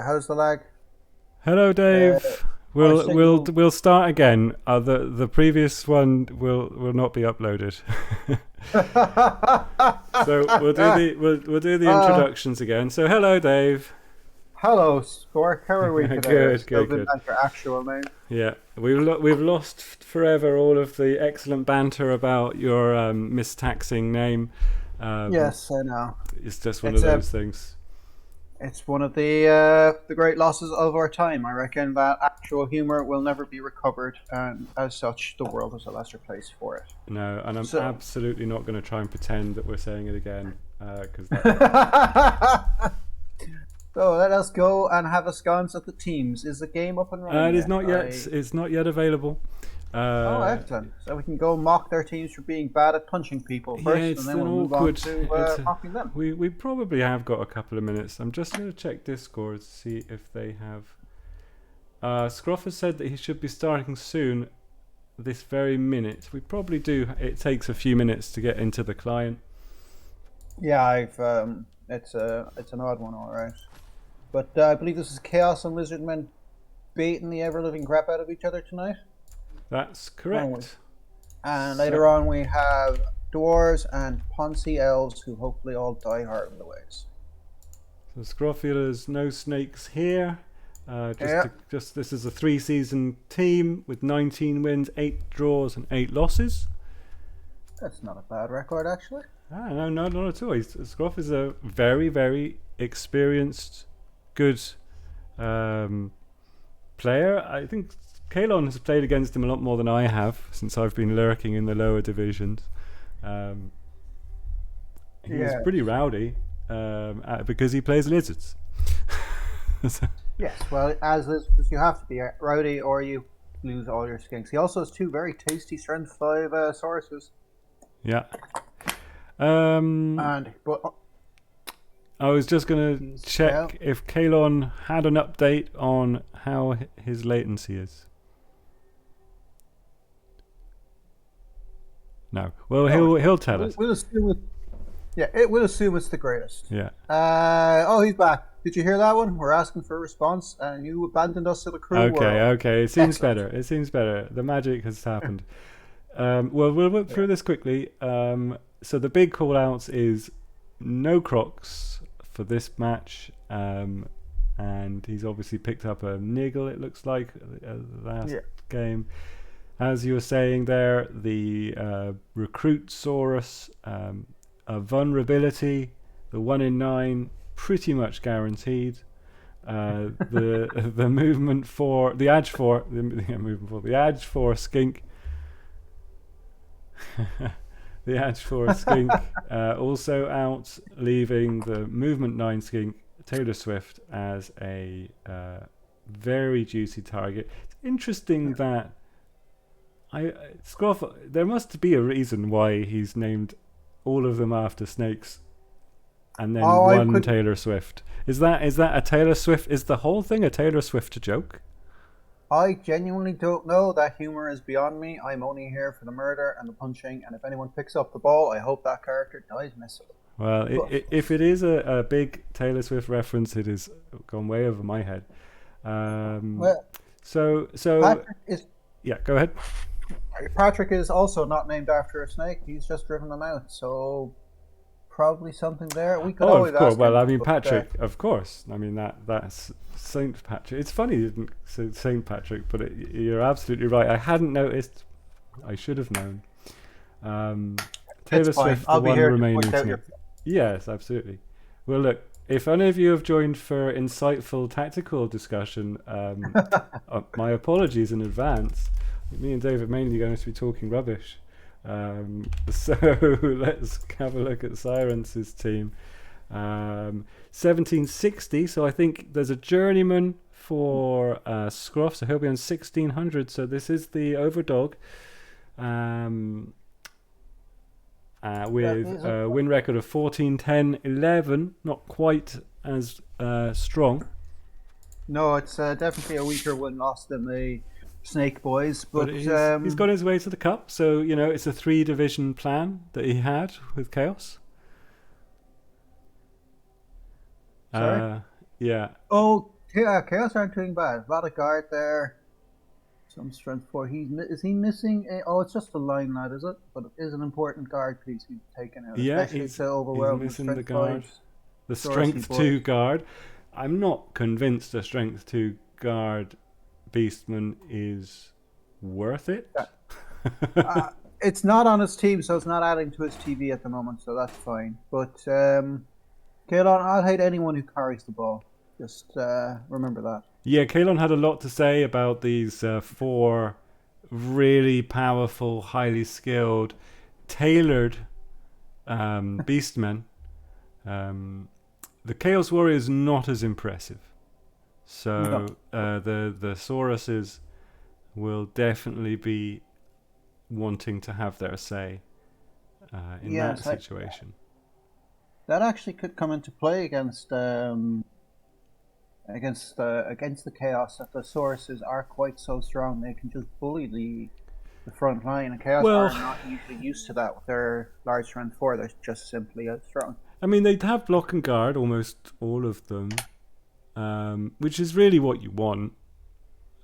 How's the lag? Hello, Uh, Dave. our We'll signal. we'll start again. The previous one will not be uploaded. So we'll do the uh, introductions again. So hello, Dave. Hello, Spork. How are we today? I Good, still good, didn't good. enter actual name. Yeah, we've lost forever all of the excellent banter about your mistaxing name. Um, Yes, I know. it's just one of It's a those things. it's one of the great losses of our time. I reckon that actual humor will never be recovered, and as such, the world is a lesser place for it. No, and I'm So, absolutely not going to try and pretend that we're saying it again because that. so let us go and have a sconce at the teams. Is the game up and running It is yet? not yet. I It's not yet available. Oh, Uh, excellent. So we can go mock their teams for being bad at punching people yeah, first, and it's then an we'll move on awkward. to It's a, mocking them. we probably have got a couple of minutes. I'm just going to check Discord to see if they have. Scroff said that he should be starting soon, this very minute. We probably do. It takes a few minutes to get into the client. Yeah, I've it's an odd one, all right. But I believe this is Chaos and Lizardmen baiting the ever living crap out of each other tonight. That's Oh, correct. and So, later on we have dwarves and Ponzi elves who hopefully all die hard in the ways. so Scroffula's no snakes here. Yeah, Just this is a 3-season team with 19 wins, 8 draws, and 8 losses. that's not a bad record actually. No, no, not at all. Scruff is a very, very experienced, good um, player. I think Kalon has played against him a lot more than I have since I've been lurking in the lower divisions. Um, he's Yeah. pretty rowdy because he plays lizards. So, Yes, well, as is, you have to be rowdy or you lose all your skinks. He also has two very tasty strength 5 sources. yeah. Um, But I was just going to he's well, check if Kalon had an update on how his latency is. No. Well, no, he'll tell us. we'll assume it. Yeah, we'll assume it's the greatest. Yeah. Oh, he's back. Did you hear that one? We're asking for a response, and you abandoned us to the cruel Okay. world. Okay. It seems Excellent. better. It seems better. The magic has happened. Well, we'll work Yeah. through this quickly. So the big call outs is no Crocs for this match. And he's obviously picked up a niggle, it looks like, last Yeah. game. As you were saying there, the Recruit Saurus, a vulnerability, the 1 in 9, pretty much guaranteed. The movement for the edge for the edge for skink, the edge for skink also out, leaving the movement 9 skink Taylor Swift as a very juicy target. It's interesting that Scruff. There must be a reason why he's named all of them after snakes, and then Oh, I one could. Taylor Swift. Is that a Taylor Swift? Is the whole thing a Taylor Swift joke? I genuinely don't know. That humor is beyond me. I'm only here for the murder and the punching, and if anyone picks up the ball, I hope that character dies miserably. Well, But if it is a big Taylor Swift reference, it has gone way over my head. Um, well, so Patrick is yeah, go ahead. Patrick is also not named after a snake. He's just driven them out. So probably something there. We could Oh, of always course. ask Well, him. I mean, But Patrick, of course. I mean that's Saint Patrick. It's funny you didn't say Saint Patrick, but you're absolutely right. I hadn't noticed. I should have known. Um, it's Taylor fine. Swift, the I'll be one here to remaining point out snake. your. Yes, absolutely. Well, look, if any of you have joined for insightful tactical discussion, my apologies in advance. Me and David mainly going to be talking rubbish. So let's have a look at Sairence's team. 1760, so I think there's a journeyman for Scruff, so he'll be on 1600, so this is the overdog. That With is a win record of 14, 10, 11, not quite as strong, No, it's definitely a weaker win loss than the Snake Boys. but But he's got his way to the cup, so it's a 3 division plan that he had with Chaos. sorry. Uh, yeah, Oh, Yeah, Chaos aren't doing bad. A lot of guard there. Some strength 4. Is he missing? Oh, it's just a line lad, is it? But it is an important guard piece he's taken out, Yeah, especially to he's overwhelm the missing the strength guard. 5s. The Sorosy strength 2 boys. guard. I'm not convinced a strength 2 guard beastman is worth it. Yeah. It's not on his team, so it's not adding to his TV at the moment, so that's fine. But Kaelon, I'll hate anyone who carries the ball. Just remember that. Yeah, Kalon had a lot to say about these 4 really powerful, highly skilled, tailored beastmen. The Chaos Warrior is not as impressive. So the Sauruses will definitely be wanting to have their say in that situation. That actually could come into play against the Chaos. That the Sauruses are quite so strong, they can just bully the front line. And Chaos are not usually used to that with their large strength 4. They're just simply as strong. I mean, they have block and guard, almost all of them, which is really what you want.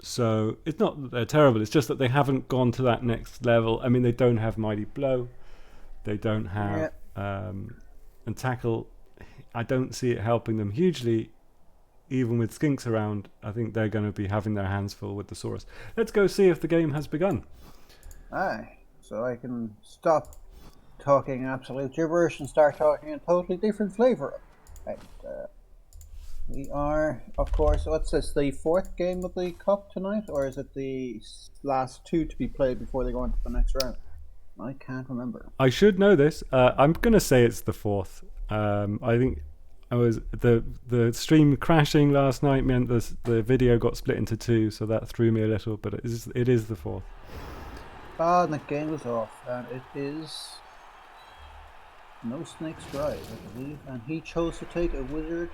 So it's not that they're terrible, it's just that they haven't gone to that next level. I mean, they don't have Mighty Blow. They don't have... and Tackle, I don't see it helping them hugely. Even with Skinks around, I think they're going to be having their hands full with the Saurus. Let's go see if the game has begun. Aye, so I can stop talking absolute gibberish and start talking a totally different flavour. Right, we are, of course, what's this, the 4th game of the Cup tonight? Or is it the last 2 to be played before they go on to the next round? I can't remember. I should know this. I'm going to say it's the 4th. I think the stream crashing last night meant the video got split into 2, so that threw me a little, but it is the 4th. And the game was off, and it is No Snake's Drive, I believe, and he chose to take a wizard,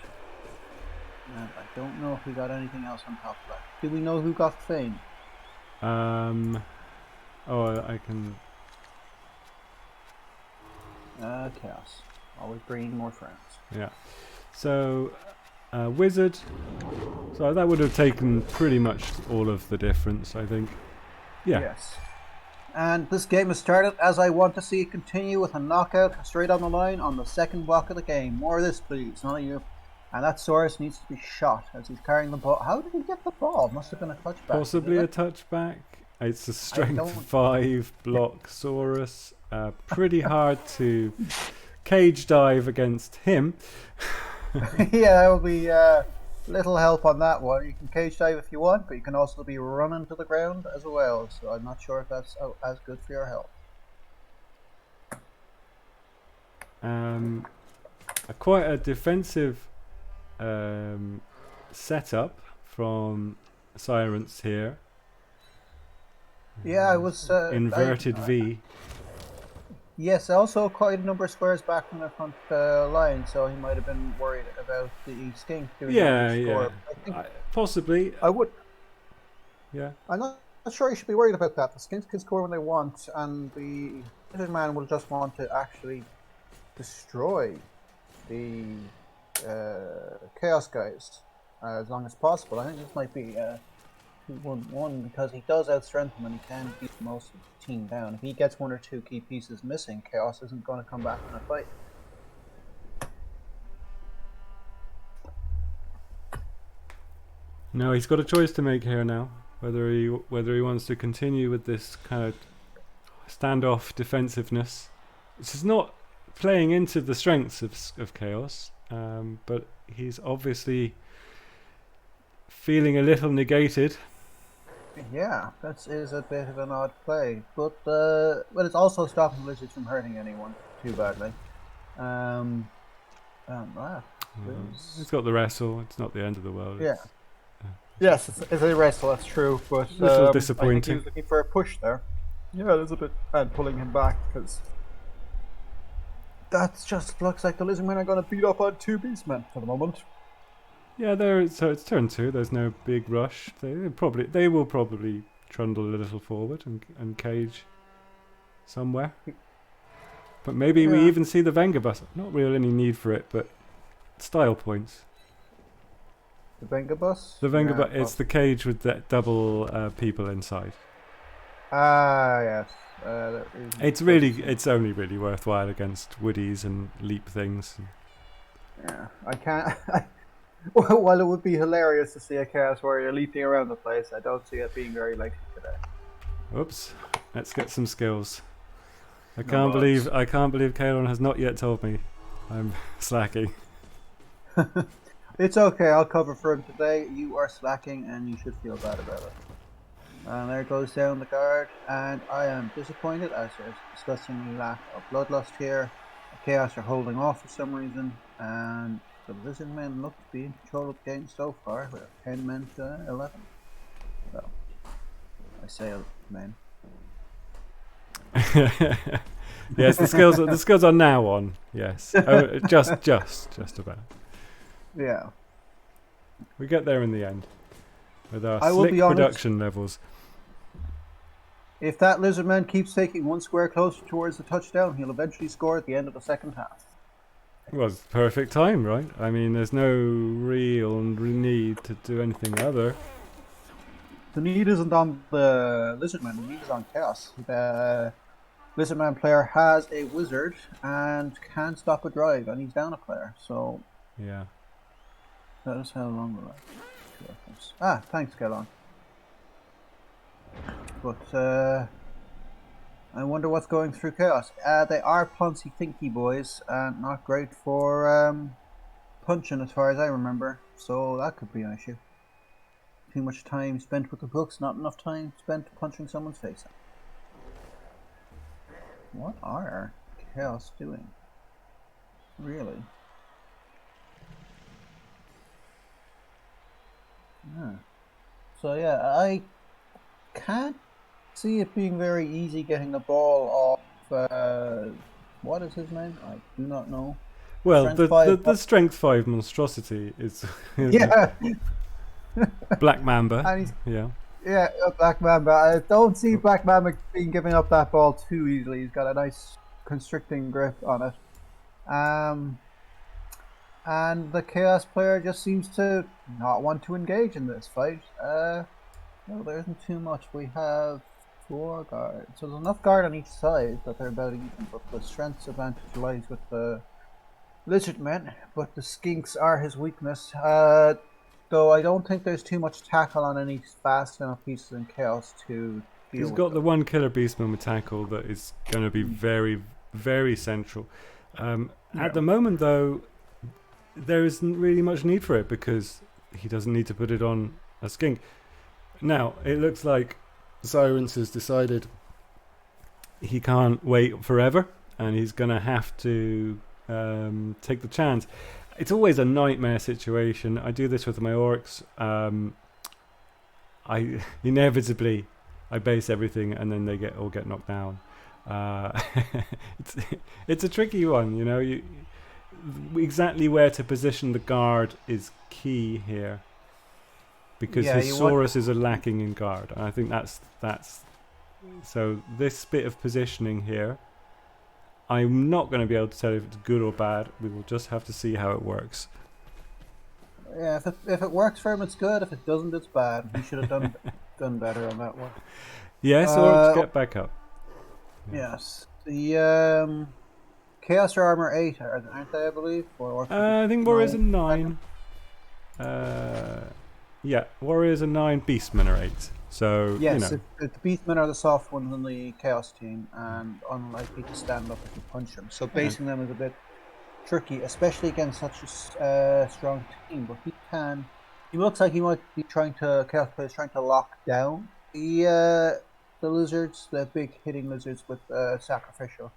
and I don't know if we got anything else on top of that. Do we know who got Fane? I can... Chaos. Always bringing more friends. Yeah. So, wizard. So that would have taken pretty much all of the difference, I think. Yeah. Yes. And this game has started as I want to see it continue with a knockout straight on the line on the 2nd block of the game. More of this, please. None of you. And that Saurus needs to be shot as he's carrying the ball. How did he get the ball? Must have been a touchback. Possibly a touchback. It's a strength 5 block Saurus. Pretty hard to cage dive against him. Yeah, that will be little help on that one. You can cage dive if you want, but you can also be running to the ground as well. So I'm not sure if that's as good for your health. Quite a defensive setup from Sairence here. Yeah, I was inverted V. Yes, also quite a number of squares back from the front line, so he might have been worried about the skink doing the score. I think possibly. I would. Yeah. I'm not sure you should be worried about that. The skinks can score when they want, and the lizard man will just want to actually destroy the chaos guys as long as possible. I think this might be 2-1-1 because he does outstrength him and he can beat most of the team down. If he gets 1 or 2 key pieces missing, Chaos isn't going to come back in a fight. No, he's got a choice to make here now. Whether he wants to continue with this kind of standoff defensiveness, which is not playing into the strengths of Chaos, but he's obviously feeling a little negated. Yeah, that is a bit of an odd play, but it's also stopping Lizards from hurting anyone too badly. He's got the wrestle. It's not the end of the world. Yeah. Yes, it's a wrestle, that's true, but a little disappointing. I think he was looking for a push there. Yeah, there's a bit and pulling him back because that just looks like the Lizardmen are going to beat up on 2 Beastmen for the moment. Yeah, so it's turn 2. There's no big rush. They will probably trundle a little forward and cage somewhere. But maybe we even see the Venga bus. Not really any need for it, but style points. The Venga bus? The Venga Yeah, bus. It's the cage with the double people inside. Ah, yes. It's only really worthwhile against woodies and leap things. Yeah, I can't. While it would be hilarious to see a chaos warrior leaping around the place, I don't see it being very likely today. Oops. Let's get some skills. I No can't bugs. believe Kalon has not yet told me I'm slacking. It's okay, I'll cover for him today. You are slacking and you should feel bad about it. And there goes down the guard, and I am disappointed as there's disgustingly lack of bloodlust here. The Chaos are holding off for some reason, and the Lizard Men look to be in control of the game so far. We have 10 men to 11. Well, I say men. Yes, the skills are now on. Yes, just about. Yeah. We get there in the end with our I will slick be honest, production levels. if that Lizard Man keeps taking one square closer towards the touchdown, he'll eventually score at the end of the second half. Well, it's perfect time, right? I mean, there's no real need to do anything other. The need isn't on the Lizard Man, the need is on Chaos. The Lizard Man player has a wizard and can't stop a drive, and he's down a player, so Yeah. that is how long the Ah, thanks, Kelon. But I wonder what's going through Chaos. They are Poncy Thinky boys, and not great for punching as far as I remember, so that could be an issue. Too much time spent with the books, not enough time spent punching someone's face. What are Chaos doing? Really? Yeah. So yeah, I can't see it being very easy getting the ball off. What is his name? I do not know. Well, Strength the strength 5 monstrosity is Yeah, Black Mamba. and he's Yeah. Black Mamba. I don't see Black Mamba being giving up that ball too easily. He's got a nice constricting grip on it. And the Chaos player just seems to not want to engage in this fight. No, there isn't too much. We have 4 guards. So there's enough guard on each side that they're about even, but the strength advantage lies with the Lizard Men, but the Skinks are his weakness. Though I don't think there's too much tackle on any fast enough pieces in Chaos to deal He's with got the them. one killer beastman with tackle that is going to be very, very central. At the moment, though, there isn't really much need for it because he doesn't need to put it on a skink. Now, it looks like Sairence has decided he can't wait forever and he's going to have to take the chance. It's always a nightmare situation. I do this with my orcs. I inevitably base everything and then they all get knocked down. It's a tricky one, you know. Exactly where to position the guard is key here because his Sauruses are lacking in guard, and I think that's so this bit of positioning here, I'm not going to be able to tell if it's good or bad. We will just have to see how it works. Yeah, if it works for him, it's good. If it doesn't, it's bad. He should have done better on that one. Yes, orcs get back up. Yes, the Chaos are armor 8, aren't they? I believe. I think warriors are 9. Yeah, warriors are 9. Beastmen are 8. So yes, you know. the Beastmen are the soft ones on the Chaos team and unlikely to stand up if you punch them. So basing them is a bit tricky, especially against such a strong team. But he can. He looks like he might be Chaos players trying to lock down the lizards, the big hitting lizards with sacrificial.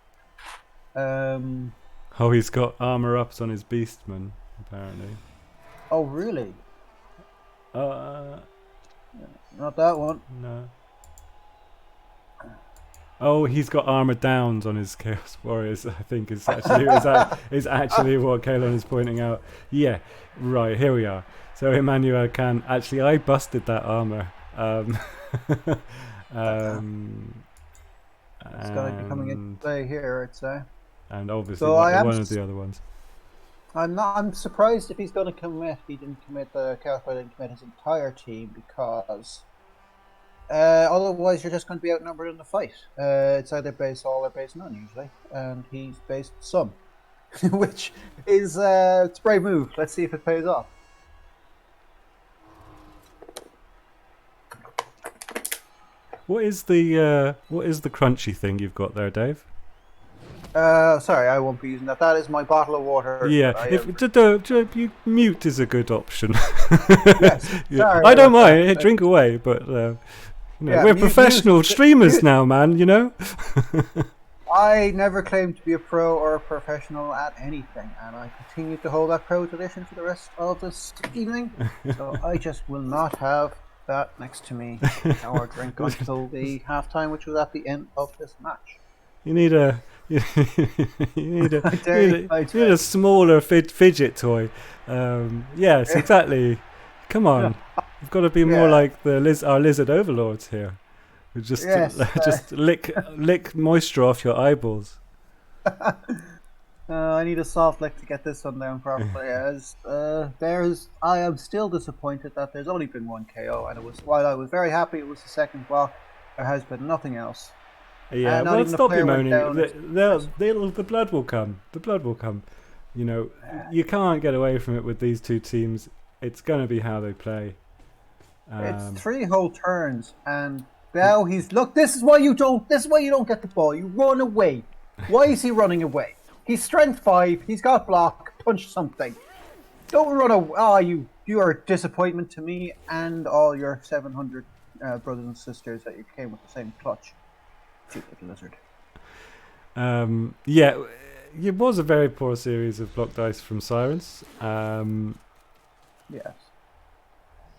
Oh, he's got armor ups on his beastman apparently. Oh really? Not that one. No. Oh, he's got armor downs on his Chaos Warriors, I think is actually what Kalon is pointing out. Yeah, right, here we are. So Emmanuel can actually, I busted that armor. It's going to be coming into play here, I'd say. And obviously so one of the other ones. I'm surprised if he's going to commit. He didn't commit the Chaos Boy didn't commit his entire team because otherwise you're just going to be outnumbered in the fight. It's either base all or base none usually, and he's based some, which is it's a brave move. Let's see if it pays off. What is the crunchy thing you've got there, Dave? Sorry, I won't be using that. That is my bottle of water. Yeah, you mute is a good option. Yes, Yeah. sorry I don't about mind. that. Drink away, but Yeah, we're professional streamers now, man. You know. I never claimed to be a pro or a professional at anything, and I continue to hold that pro tradition for the rest of this evening. So I just will not have that next to me or drink until the halftime, which was at the end of this match. You need a you need a, I you need a smaller fidget toy. Yes, exactly. Come on, you've got to be more like our lizard overlords here. Who just just lick moisture off your eyeballs. I need a soft lick to get this one down properly. I am still disappointed that there's only been one KO, and while I was very happy it was the second block, there has been nothing else. Yeah, well, stop your moaning. The blood will come. The blood will come. You know, you can't get away from it with these two teams. It's going to be how they play. It's 3 whole turns, and now look. This is why you don't get the ball. You run away. Why is he running away? He's strength 5. He's got block. Punch something. Don't run away. Oh, you are a disappointment to me and all your 700 brothers and sisters that you came with the same clutch. Stupid lizard. Yeah, it was a very poor series of block dice from Sairence. Yes.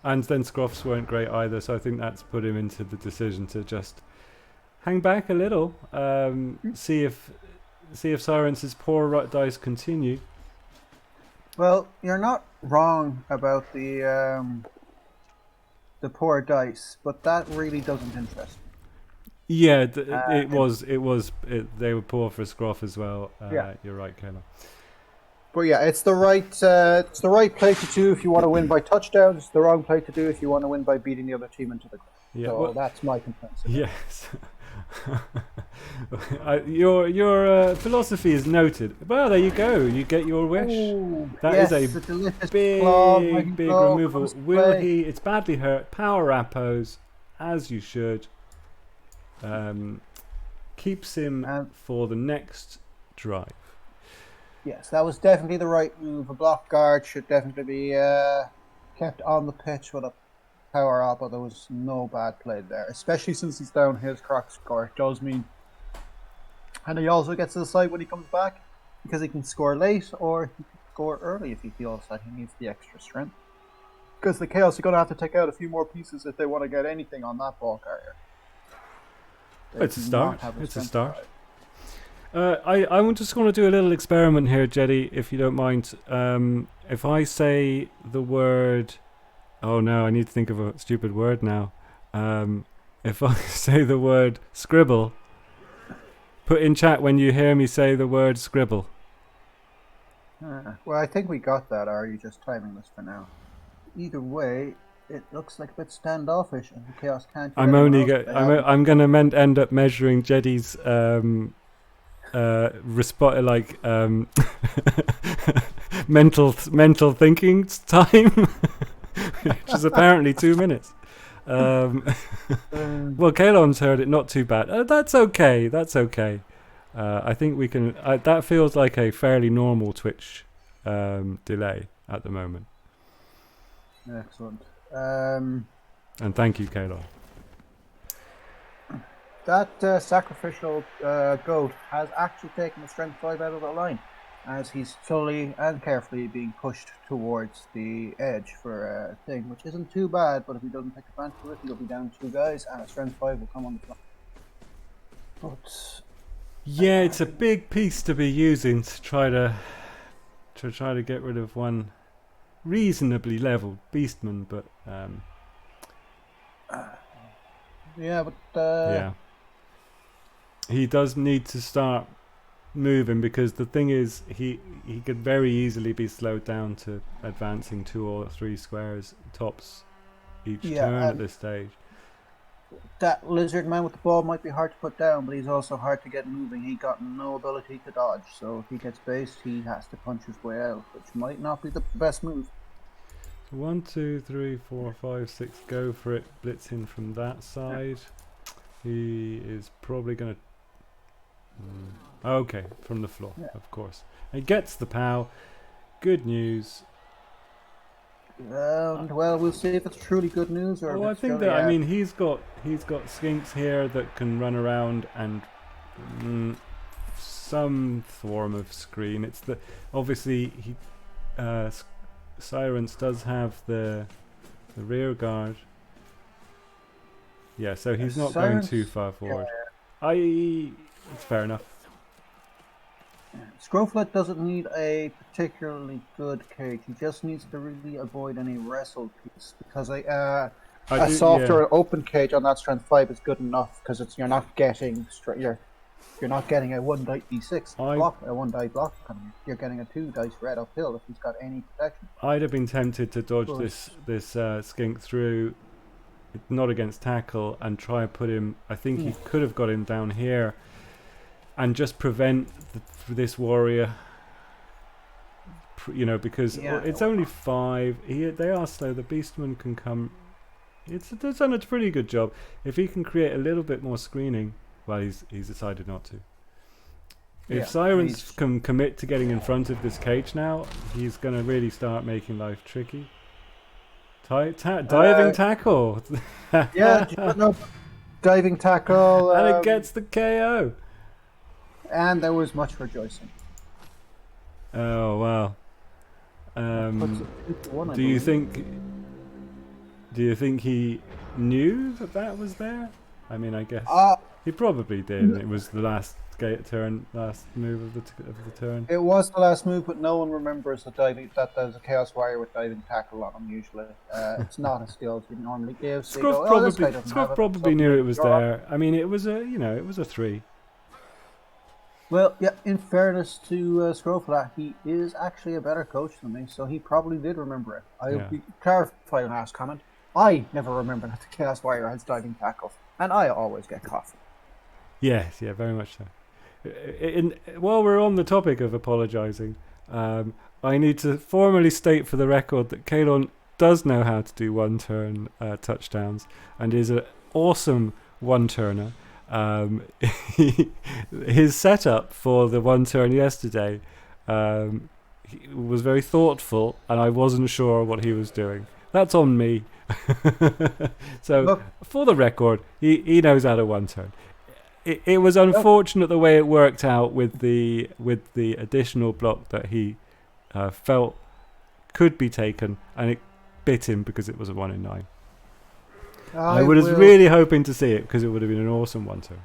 And then Scroffs weren't great either, so I think that's put him into the decision to just hang back a little, see if Sairence's poor dice continue. Well, you're not wrong about the poor dice, but that really doesn't interest me. Yeah, they were poor for Scroff as well. You're right, Kayla. But yeah, it's the right play to do if you want to win by touchdowns. It's the wrong play to do if you want to win by beating the other team into the ground. Yeah, so that's my complaint. Yes. Your philosophy is noted. Well, there you go. You get your wish. Ooh, That is a big removal. Will he? It's badly hurt. Power Appos, as you should. Keeps him for the next drive. Yes, that was definitely the right move. A block guard should definitely be kept on the pitch with a power up, but there was no bad play there, especially since he's down his croc score. It does mean, and he also gets to decide when he comes back because he can score late or he can score early if he feels that he needs the extra strength. Because the Chaos are going to have to take out a few more pieces if they want to get anything on that ball carrier. It's a start. It's a start. I'm just going to do a little experiment here, Jetty, if you don't mind. If I say the word... Oh no, I need to think of a stupid word now. If I say the word scribble, put in chat when you hear me say the word scribble. Well, I think we got that. Or are you just timing this for now? Either way, it looks like a bit standoffish, and the Chaos can't. I'm going to end up measuring Jetty's mental thinking time, which is apparently 2 minutes. Well, Kalon's heard it, not too bad. That's okay. I think we can. That feels like a fairly normal Twitch delay at the moment. Excellent. And thank you, Kalon. That sacrificial goat has actually taken the strength 5 out of the line, as he's slowly and carefully being pushed towards the edge for a thing, which isn't too bad, but if he doesn't take advantage of it, he'll be down 2 guys, and a strength 5 will come on the flank. But yeah, it's a big piece to be using to try to get rid of one reasonably leveled beastman, but yeah, but yeah. He does need to start moving, because the thing is, he could very easily be slowed down to advancing 2 or 3 squares tops each turn at this stage. That lizard man with the ball might be hard to put down, but he's also hard to get moving. He got no ability to dodge, so if he gets based, he has to punch his way out, which might not be the best move. 1, 2, 3, 4, 5, 6. Go for it. Blitz in from that side. He is probably going to... okay, from the floor, of course. He gets the POW. Good news. Well, we'll see if it's truly good news or. Well, I think that I mean he's got skinks here that can run around and some form of screen. It's the obviously he Sairence does have the rear guard. Yeah, so he's not going too far forward. It's fair enough. Scroffula doesn't need a particularly good cage. He just needs to really avoid any wrestle piece, because a soft or open cage on that strength 5 is good enough, because you're not getting you're not getting a 1 die d6 block, a 1 die block. You're getting a 2 dice red uphill if he's got any protection. I'd have been tempted to dodge this skink through, not against tackle, and try and put him. I think he could have got him down here and just prevent this warrior, because it's only 5. They are slow. The beastman can come. It's done a pretty good job. If he can create a little bit more screening, well, he's decided not to. If Sairence can commit to getting in front of this cage now, he's going to really start making life tricky. Diving tackle. Diving tackle, and it gets the KO. And there was much rejoicing. Oh wow! Do you think he knew that was there? I mean, I guess he probably did. It was the last last move of the turn. It was the last move, but no one remembers that there's a Chaos Warrior with diving tackle on him. Usually, it's not a skill you normally give. So Scruff probably knew it was there. I mean, it was a 3. Well, yeah, in fairness to Scroffula, he is actually a better coach than me, so he probably did remember it. I'll clarify on last comment. I never remember that the Chaos Warrior has diving tackle, and I always get caught. Yes, yeah, very much so. While we're on the topic of apologising, I need to formally state for the record that Kalon does know how to do 1-turn touchdowns and is an awesome 1-turner. His setup for the 1-turn yesterday was very thoughtful, and I wasn't sure what he was doing. That's on me. So, for the record, he knows how to 1-turn. It was unfortunate the way it worked out with the additional block that he felt could be taken, and it bit him because it was a 1 in 9. I was really hoping to see it, because it would have been an awesome 1-turn.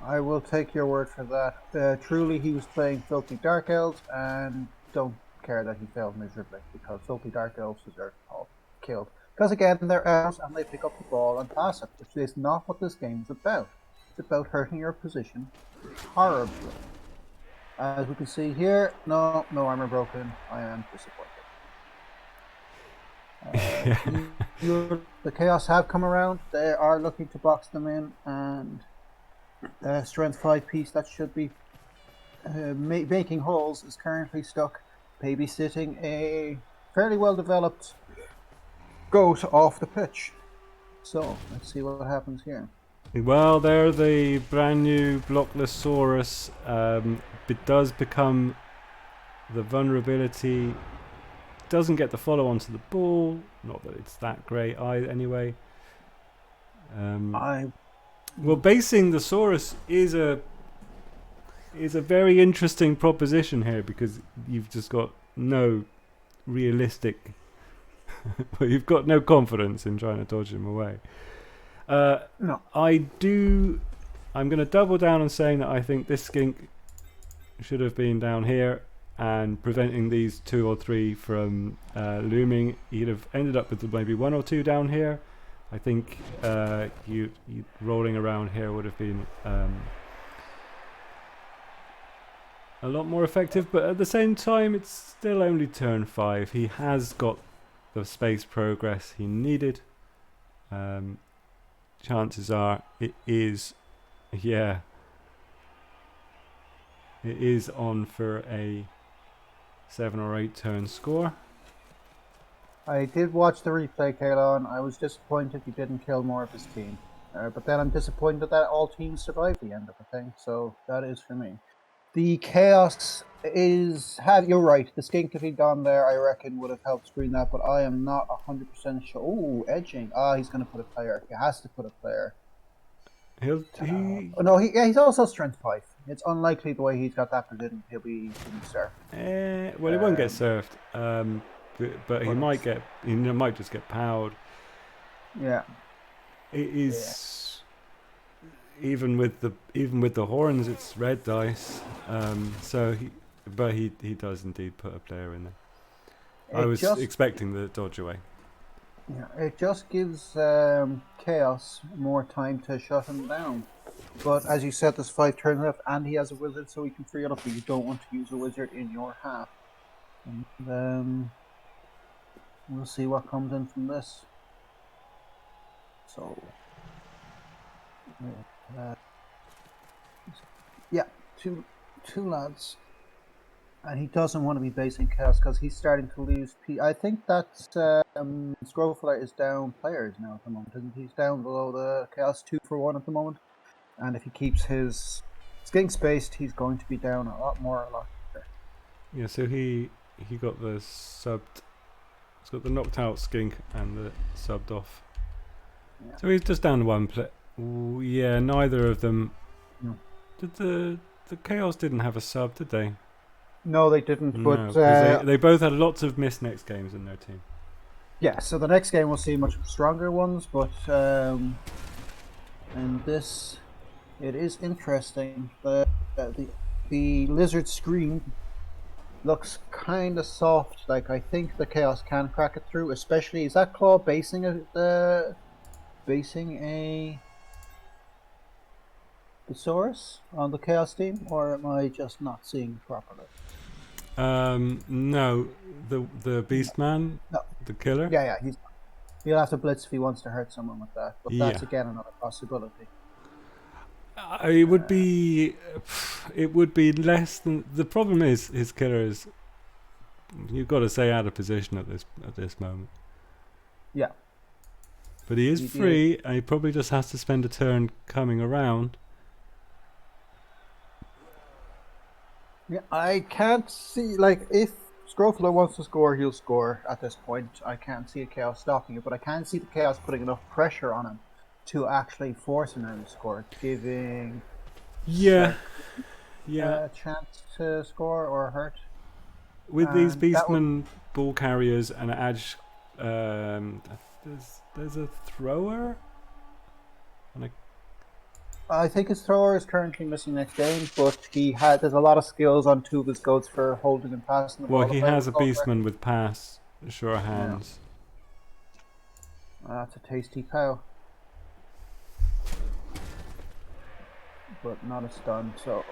I will take your word for that. Truly, he was playing Filthy Dark Elves, and don't care that he failed miserably, because Filthy Dark Elves deserve to be killed. Because again, they're elves and they pick up the ball and pass it, which is not what this game is about. It's about hurting your position horribly. As we can see here, no armor broken. I am disappointed. The Chaos have come around. They are looking to box them in, and strength 5 piece that should be making holes is currently stuck babysitting a fairly well developed goat off the pitch. So let's see what happens here. Well, they're the brand new blockless Saurus. It does become the vulnerability. Doesn't get the follow onto the ball. Not that it's that great anyway. Well, basing the Saurus is a very interesting proposition here, because you've just got no realistic. Well, you've got no confidence in trying to dodge him away. No. I'm going to double down on saying that I think this skink should have been down here and preventing these 2 or 3 from looming. He'd have ended up with maybe 1 or 2 down here. I think you rolling around here would have been a lot more effective, but at the same time, it's still only turn 5. He has got the space progress he needed. Chances are it is, yeah, it is on for a 7 or 8 turn score. I did watch the replay, Kalon. I was disappointed he didn't kill more of his team. But then I'm disappointed that all teams survived the end of the thing, so that is for me. The Chaos is... You're right, the Skink, if he'd gone there, I reckon would have helped screen that, but I am not 100% sure. Ooh, edging. He's going to put a player. He has to put a player. He's also strength 5. It's unlikely the way he's got that position he'll be served. Well, he won't get served. But he might get. He might just get powered. Yeah. It is. Yeah. Even with the horns, it's red dice. But he does indeed put a player in there. I was expecting the dodge away. Yeah, it just gives Chaos more time to shut him down. But as you said, there's 5 turns left, and he has a wizard, so he can free it up. But you don't want to use a wizard in your half. And we'll see what comes in from this. So, yeah, two lads. And he doesn't want to be basing Chaos because he's starting to lose. I think that Scroffula is down players now at the moment, isn't he? He's down below the Chaos 2 for 1 at the moment. And if he keeps his Skink spaced, he's going to be down a lot more. Yeah, so he got the subbed. He's got the knocked out Skink and the subbed off. Yeah. So he's just down 1 play. Yeah, neither of them. No. Did the Chaos didn't have a sub, did they? No, they didn't. No, but they both had lots of missed next games in their team. Yeah, so the next game we'll see much stronger ones, but in this, it is interesting. The lizard screen looks kind of soft. Like, I think the Chaos can crack it through. Especially, is that Claw basing a Thesaurus on the Chaos team, or am I just not seeing properly? No, the Beastman, no. The killer. Yeah, he'll have to blitz if he wants to hurt someone with that. But that's again another possibility. It would be less than. The problem is his killer is. You've got to say out of position at this moment. Yeah. But he is free, and he probably just has to spend a turn coming around. Yeah, I can't see, like, if Scroffula wants to score, he'll score at this point. I can't see a Chaos stopping it, but I can't see the Chaos putting enough pressure on him to actually force an early score, giving a chance to score or hurt. With these Beastmen ball carriers and Edge, there's a thrower? And I think his thrower is currently missing next game, but there's a lot of skills on 2 of his goats for holding and passing the ball. Well, he has a Beastman with pass, sure hands. Yeah. That's a tasty cow. But not a stun, so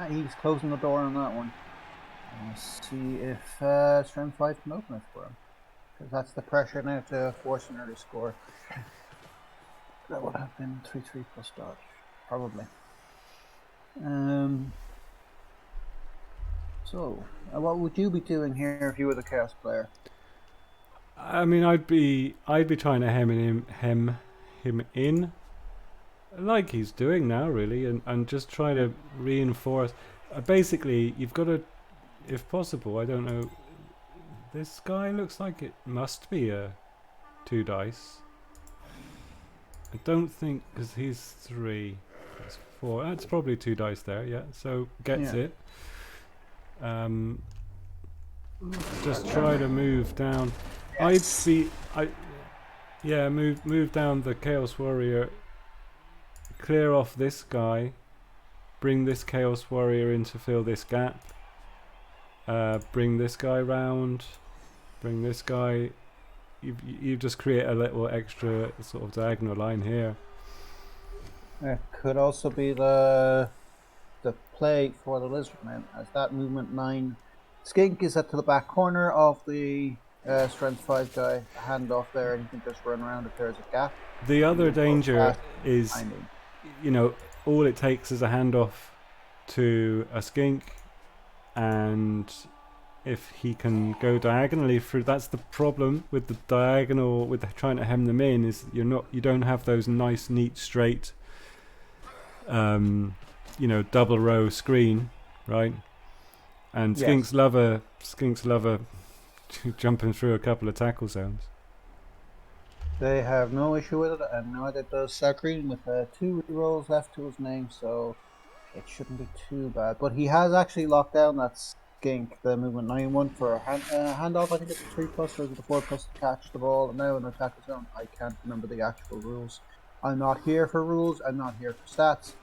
he's closing the door on that one. Let's see if Strength 5 can open it for him. Because that's the pressure now to force an early score. That would have been 3/3 plus dodge, probably. So, what would you be doing here if you were the Chaos player? I mean, I'd be trying to hem him in, like he's doing now, really, and just try to reinforce. Basically, you've got to, if possible, I don't know. This guy looks like it must be a 2 dice. I don't think, because he's 3, that's 4. That's probably 2 dice there, yeah. So gets it. Just try to move down. Yes. Move down the Chaos Warrior. Clear off this guy. Bring this Chaos Warrior in to fill this gap. Bring this guy round. Bring this guy. You just create a little extra sort of diagonal line here. It could also be the the play for the Lizardmen, as that movement 9 skink is at to the back corner of the strength 5 guy. A handoff there, and he can just run around if there's a gap. The other danger is, all it takes is a handoff to a skink, and if he can go diagonally through, that's the problem with the diagonal, with trying to hem them in, is you don't have those nice, neat, straight, double row screen, right? And skinks love a jumping through a couple of tackle zones. They have no issue with it, and neither does Sairence, with 2 rolls left to his name, so it shouldn't be too bad. But he has actually locked down that skink, the movement 9-1 for a handoff. I think it's a 3+ or is it a 4+ to catch the ball, and now in the tackle zone. I can't remember the actual rules. I'm not here for rules, I'm not here for stats.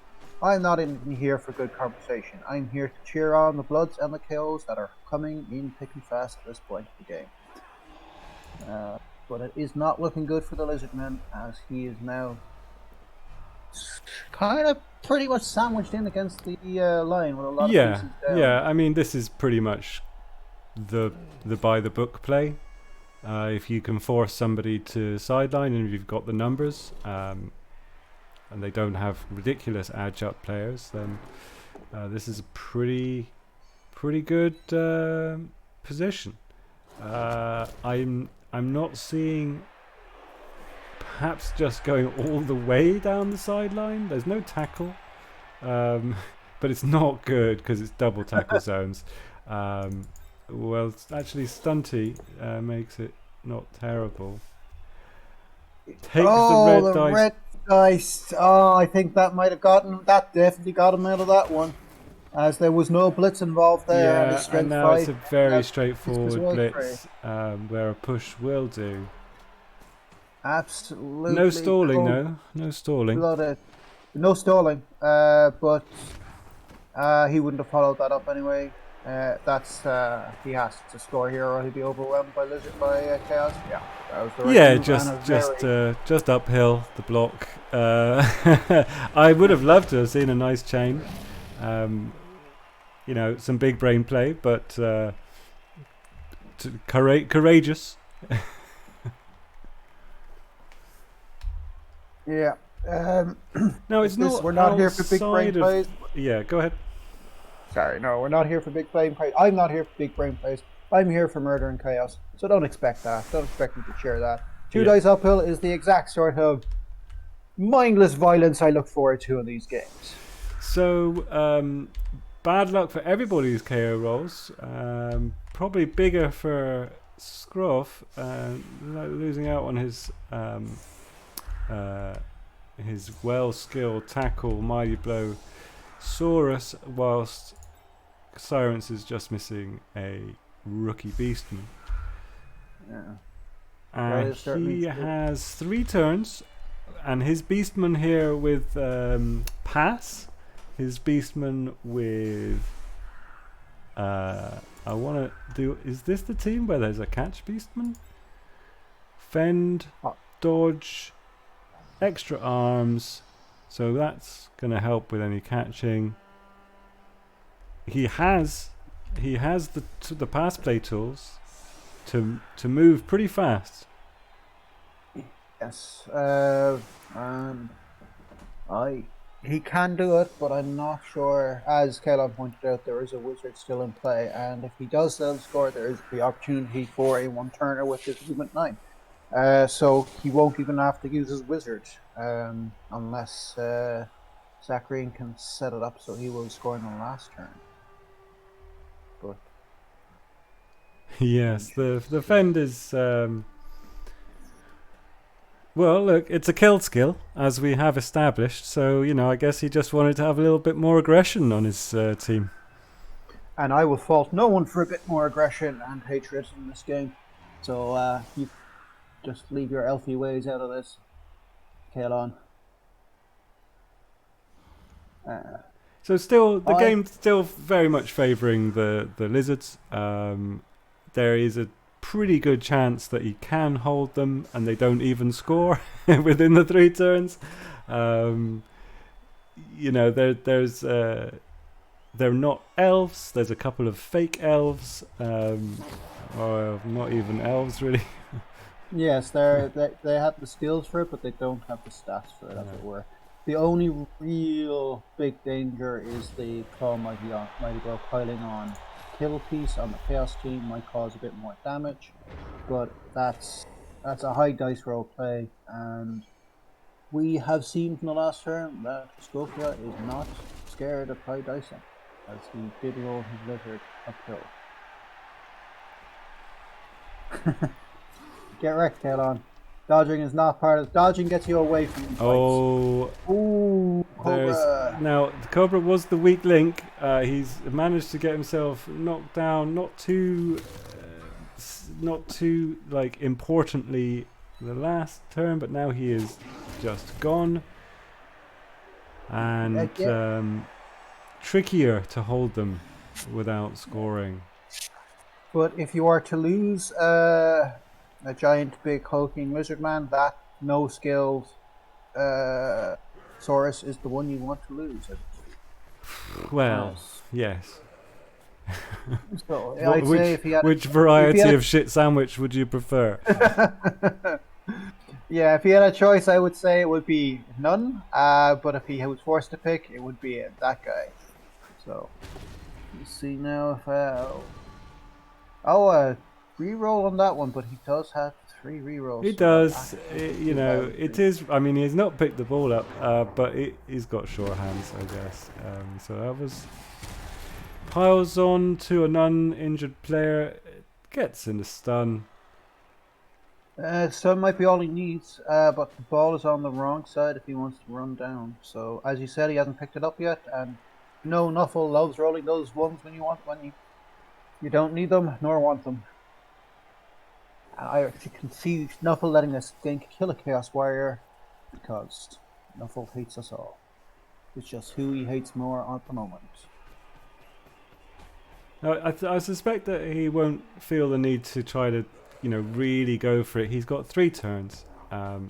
I'm not even here for good conversation. I'm here to cheer on the Bloods and the KOs that are coming in thick and fast at this point of the game. But it is not looking good for the Lizardman, as he is now kind of pretty much sandwiched in against the line with a lot of pieces down. Yeah, I mean, this is pretty much the by the book play. If you can force somebody to sideline, and if you've got the numbers, and they don't have ridiculous adjunct players, then this is a pretty good position. I'm not seeing perhaps just going all the way down the sideline. There's no tackle, but it's not good because it's double tackle zones. Well, actually, Stunty makes it not terrible. Takes the red dice. Oh, I think that definitely got him out of that one, as there was no blitz involved there. Yeah, and now it's a very straightforward blitz where a push will do. Absolutely. No stalling, though. No stalling. Blooded. No stalling, but he wouldn't have followed that up anyway. He has to score here, or he'll be overwhelmed by Chaos. Yeah, that was the right move, just uphill the block. I would have loved to have seen a nice chain. Some big brain play, but courageous. Yeah. No, it's not. We're not here for big brain plays. Yeah, go ahead. Sorry, no, we're not here for big brain plays. I'm not here for big brain plays. I'm here for murder and chaos. So don't expect that. Don't expect me to share that. 2 dice uphill is the exact sort of mindless violence I look forward to in these games. So, bad luck for everybody's KO rolls. Probably bigger for Scroff, losing out on his well-skilled tackle, mighty blow, Saurus, whilst Sairence is just missing a rookie beastman. Yeah. And he has 3 turns, and his beastman here with pass, his beastman with is this the team where there's a catch beastman? Fend, dodge, extra arms, so that's going to help with any catching. He has the pass play tools to move pretty fast. Yes, he can do it, but I'm not sure. As Kalon pointed out, there is a wizard still in play, and if he does still score, there is the opportunity for a 1-turner with his movement 9. So he won't even have to use his wizard unless Sairence can set it up so he will score in the last turn. But yes, the fend is well, look, it's a kill skill, as we have established. So I guess he just wanted to have a little bit more aggression on his team. And I will fault no one for a bit more aggression and hatred in this game. So you just leave your elfy ways out of this, Kalon. So still, the game's still very much favouring the lizards. There is a pretty good chance that he can hold them and they don't even score within the 3 turns. There's they're not elves. There's a couple of fake elves, or not even elves really. Yes, they have the skills for it, but they don't have the stats for it, as it were. The only real big danger is the Claw Mighty Blow piling on. Kill piece on the Chaos team might cause a bit more damage, but that's a high dice roll play, and we have seen from the last turn that Scroffula is not scared of high dicing, as he did roll his lizard uphill. Get wrecked, Kalon. Dodging is not part of... Dodging gets you away from fights. Oh. Ooh, Cobra. Now, the Cobra was the weak link. He's managed to get himself knocked down, not too like importantly the last turn, but now he is just gone. And trickier to hold them without scoring. But if you are to lose a giant, big, hulking lizard man, that no skills Saurus is the one you want to lose. Well, yes. So, I'd say if he had which variety of shit sandwich would you prefer? Yeah, if he had a choice, I would say it would be none. But if he was forced to pick, it would be that guy. So, let's see now if reroll on that one, but he does have 3 rerolls. He does. It is. I mean, he's not picked the ball up, but he's got sure hands, I guess. So that was piles on to an uninjured player. Gets in the stun. Stun might be all he needs, but the ball is on the wrong side if he wants to run down. So, as you said, he hasn't picked it up yet, and no, Nuffle loves rolling those ones when you don't need them nor want them. I actually can see Nuffle letting this skink kill a Chaos Warrior because Nuffle hates us all. It's just who he hates more at the moment. I suspect that he won't feel the need to try to, really go for it. He's got 3 turns. A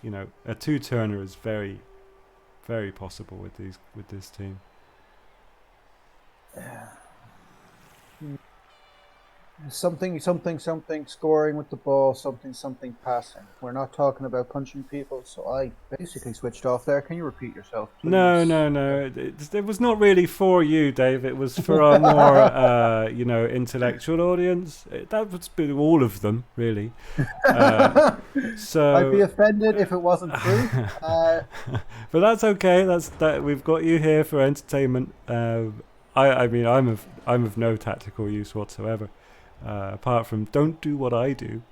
2-turner is very, very possible with this team. Something scoring with the ball, something passing. We're not talking about punching people, so I basically switched off there. Can you repeat yourself, please? No. It was not really for you, Dave. It was for our more, intellectual audience. That would be all of them, really. So I'd be offended if it wasn't true. But that's okay. That we've got you here for entertainment. I'm of no tactical use whatsoever. Apart from don't do what I do.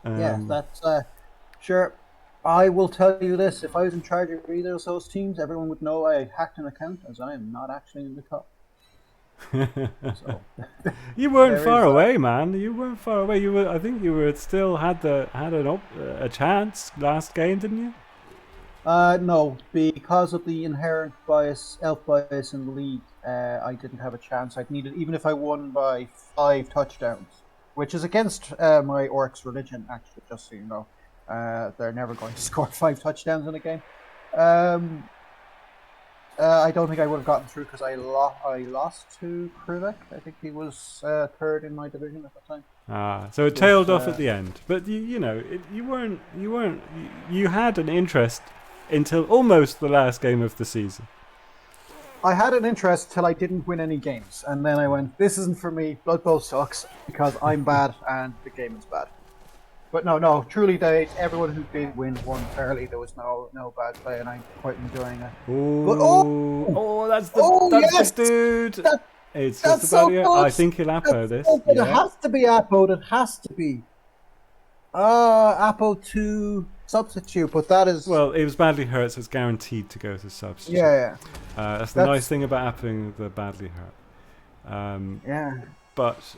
That's sure. I will tell you this: if I was in charge of either of those teams, everyone would know I hacked an account, as I am not actually in the top. So, you weren't far away, man. You weren't far away. You were. I think you were still had a chance last game, didn't you? No, because of the inherent elf bias in the league, I didn't have a chance. I'd needed, even if I won by 5 touchdowns, which is against my orcs' religion, actually, just so you know. They're never going to score 5 touchdowns in a game. I don't think I would have gotten through because I lost to Kruvek. I think he was 3rd in my division at the time. So it tailed off at the end. But you had an interest until almost the last game of the season. I had an interest till I didn't win any games, and then I went, this isn't for me, Blood Bowl sucks, because I'm bad and the game is bad. But no, truly, everyone who did win won fairly. There was no bad play, and I'm quite enjoying it. But, that's the dude! It's just about here. I think he'll Apo this. It has to be Apo, it has to be. Apo to substitute, but that is... Well, it was badly hurt, so it's guaranteed to go to substitute. Yeah. That's the nice thing about Appoing the badly hurt. But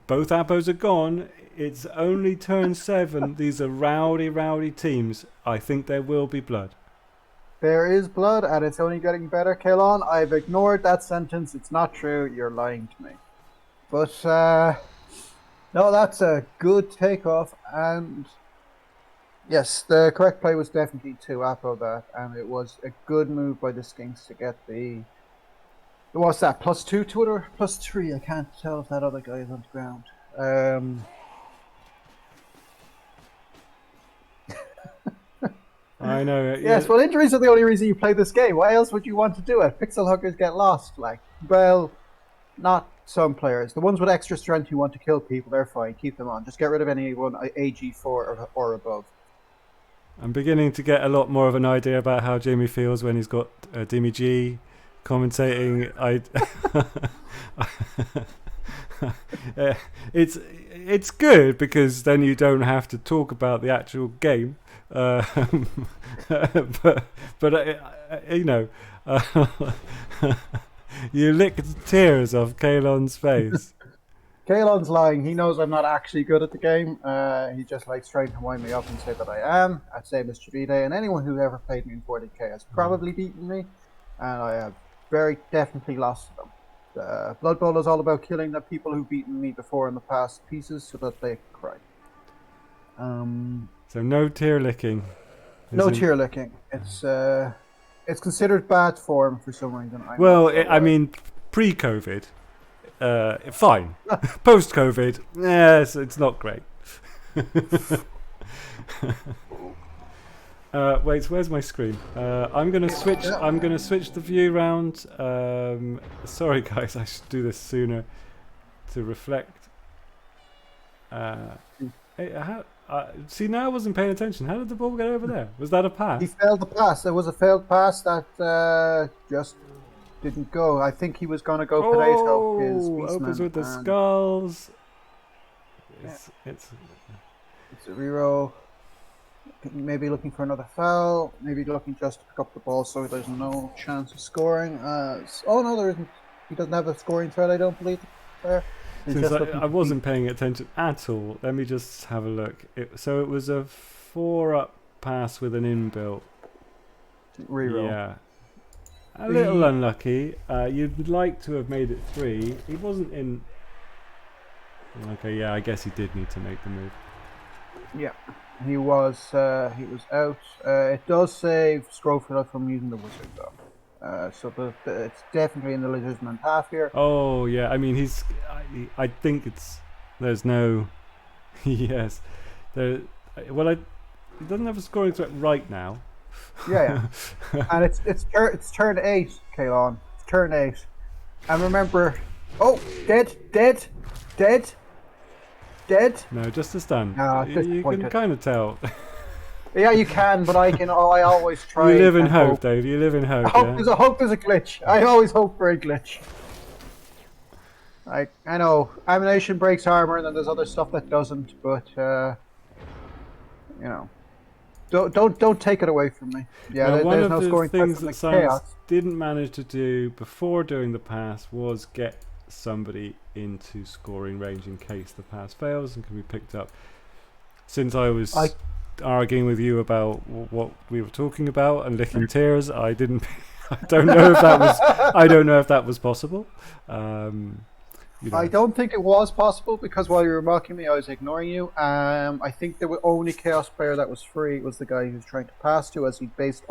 both Appos are gone. It's only turn 7. These are rowdy teams. I think there will be blood. There is blood, and it's only getting better, Kalon. I've ignored that sentence. It's not true. You're lying to me. But... no, that's a good takeoff, and Yes, the correct play was definitely to Apple that, and it was a good move by the Skinks to get the. What's that? +2 to it or +3? I can't tell if that other guy is on the ground. I know. Yes, well, injuries are the only reason you play this game. Why else would you want to do it? Pixel huggers get lost. Like, well, not some players. The ones with extra strength who want to kill people, they're fine. Keep them on. Just get rid of anyone AG4 or above. I'm beginning to get a lot more of an idea about how Jimmy feels when he's got Dimmy G commentating. It's good because then you don't have to talk about the actual game. But you know, you lick the tears off Kalon's face. Kalon's lying. He knows I'm not actually good at the game. He just likes trying to wind me up and say that I am. I'd say Mr. Vide, and anyone who ever played me in 40k has probably beaten me, and I have very definitely lost to them. Blood Bowl is all about killing the people who've beaten me before in the past pieces so that they cry. So no tear licking. No tear licking. It's considered bad form for some reason. I mean, pre-COVID, fine. Post-COVID, yes, it's not great. Wait, where's my screen? I'm gonna switch. I'm gonna switch the view round. Sorry, guys, I should do this sooner to reflect. See, now I wasn't paying attention. How did the ball get over there? Was that a pass? He failed the pass. There was a failed pass that just didn't go. I think he was going to go potato. His opens with the skulls. It's a reroll. Maybe looking for another foul. Maybe looking just to pick up the ball so there's no chance of scoring. Oh no, there isn't. He doesn't have a scoring threat, I don't believe. Since I wasn't paying attention at all, let me just have a look. So it was a 4-up pass with an inbuilt. Reroll. Yeah. A little unlucky. You'd like to have made it 3. He wasn't in. Okay, yeah, I guess he did need to make the move. Yeah. He was out. It does save Scroffula from using the wizard though. So it's definitely in the lizardman half here. Oh yeah, I mean I think there's no yes there. Well, he doesn't have a scoring threat right now. Yeah. And it's turn 8, Kalon. It's turn 8. And remember, dead. No, just a stun. No, you can kind of tell. Yeah, you can, but I always try. You live in hope, Dave. You live in hope. Hope is a glitch. I always hope for a glitch. I know Amination breaks armor, and then there's other stuff that doesn't. But you know, don't take it away from me. Yeah, now, there's no scoring things that Sairence didn't manage to do before doing the pass was get somebody into scoring range in case the pass fails and can be picked up. Since I was arguing with you about what we were talking about and licking tears, I don't know if that was possible. I don't think it was possible because while you were mocking me, I was ignoring you. I think the only Chaos player that was free was the guy who's trying to pass to, as he based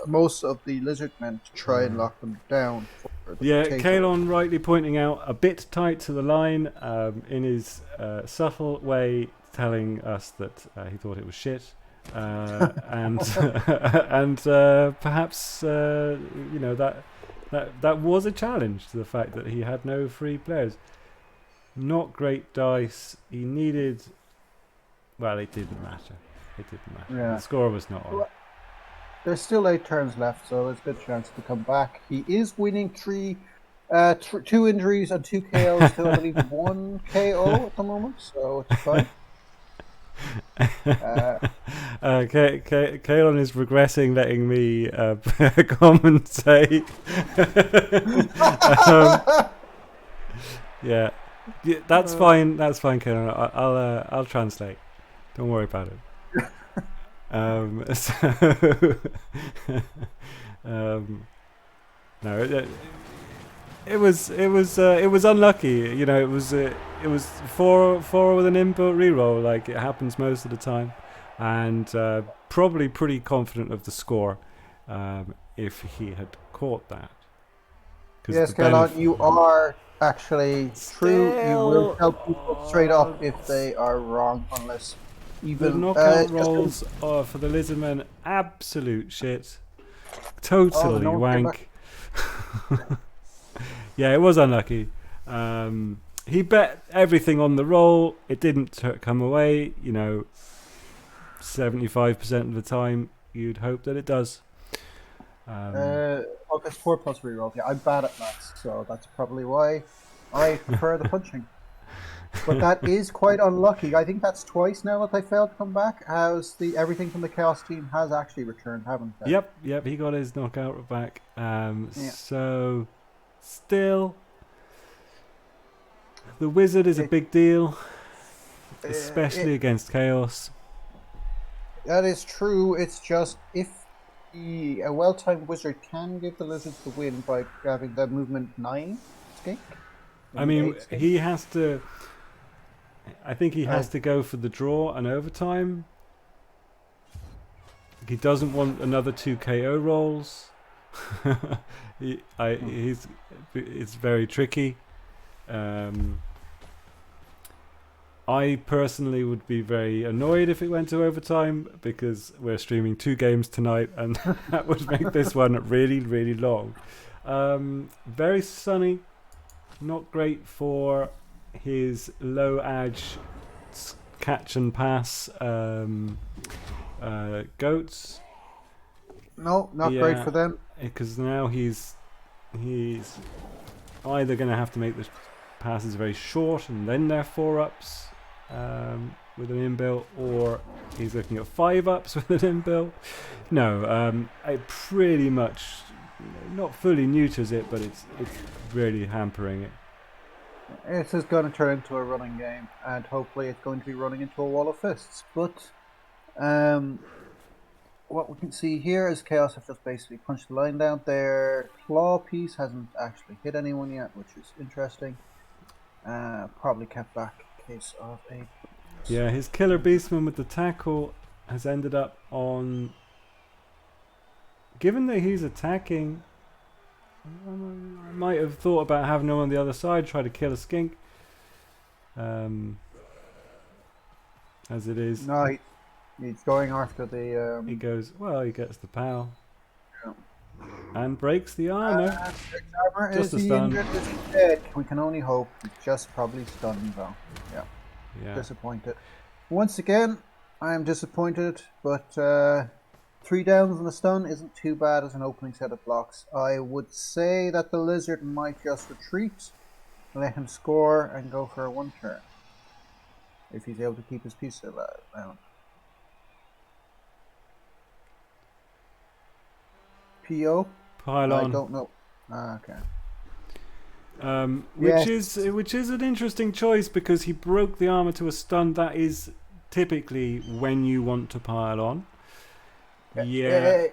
most of the lizard men to try and lock them down. Yeah, Kalon rightly pointing out a bit tight to the line in his subtle way, telling us that he thought it was shit, and perhaps that was a challenge to the fact that he had no free players. Not great dice. He needed. Well, it didn't matter. Yeah. The score was not on. There's still 8 turns left, so there's a good chance to come back. He is winning 2 injuries and 2 KOs to I believe 1 KO at the moment, so it's fine. Kalon is regressing letting me commentate. Yeah, that's fine. That's fine, Kalon. I'll translate. Don't worry about it. No, it was unlucky. You know, it was 4 with an input reroll. Like it happens most of the time. and probably pretty confident of the score if he had caught that. Yes, Caroline, you are actually true. You will Still, tell people straight up if they are wrong, unless the even knockout just rolls for the Lizardmen, absolute shit. the Totally no one came back. wank. Yeah, it was unlucky. He bet everything on the roll. It didn't come away. 75% of the time, you'd hope that it does. Okay, 4+ reroll. Yeah, I'm bad at maths, so that's probably why I prefer the punching. But that is quite unlucky. I think that's twice now that they failed to come back. How's everything from the Chaos team has actually returned, haven't they? Yep, he got his knockout back. Yeah. So, still, the Wizard is a big deal, especially against Chaos. That is true. It's just if a well-timed Wizard can give the Lizards the win by having the movement 9 skink. I mean, 8 skink. he has to. I think he has to go for the draw and overtime. He doesn't want another 2 KO rolls. It's very tricky. I personally would be very annoyed if it went to overtime because we're streaming 2 games tonight and that would make this one really, really long. Very sunny, not great for his low edge catch and pass goats. No, not great for them. Because now he's either going to have to make the passes very short and then they're 4-ups with an inbuilt, or he's looking at 5-ups with an inbuilt. No, it pretty much not fully neuters it, but it's really hampering it. This is going to turn into a running game, and hopefully it's going to be running into a wall of fists. But what we can see here is Chaos have just basically punched the line down. Their claw piece hasn't actually hit anyone yet, which is interesting. Probably kept back in case of a... Yeah, his Killer Beastman with the tackle has ended up on... Given that he's attacking, I might have thought about having him on the other side, try to kill a skink. As it is. No, he's going after the... He goes, well, he gets the POW. Yeah. And breaks the armor. Just is he injured? Is he dead? We can only hope. He's just probably stunned though. Yeah. Disappointed. Once again, I am disappointed, but 3 downs and a stun isn't too bad as an opening set of blocks. I would say that the Lizard might just retreat, let him score, and go for a 1 turn. If he's able to keep his piece alive. PO? Pylon. I don't know. Okay. Which is an interesting choice because he broke the armor to a stun. That is typically when you want to pile on. Yeah.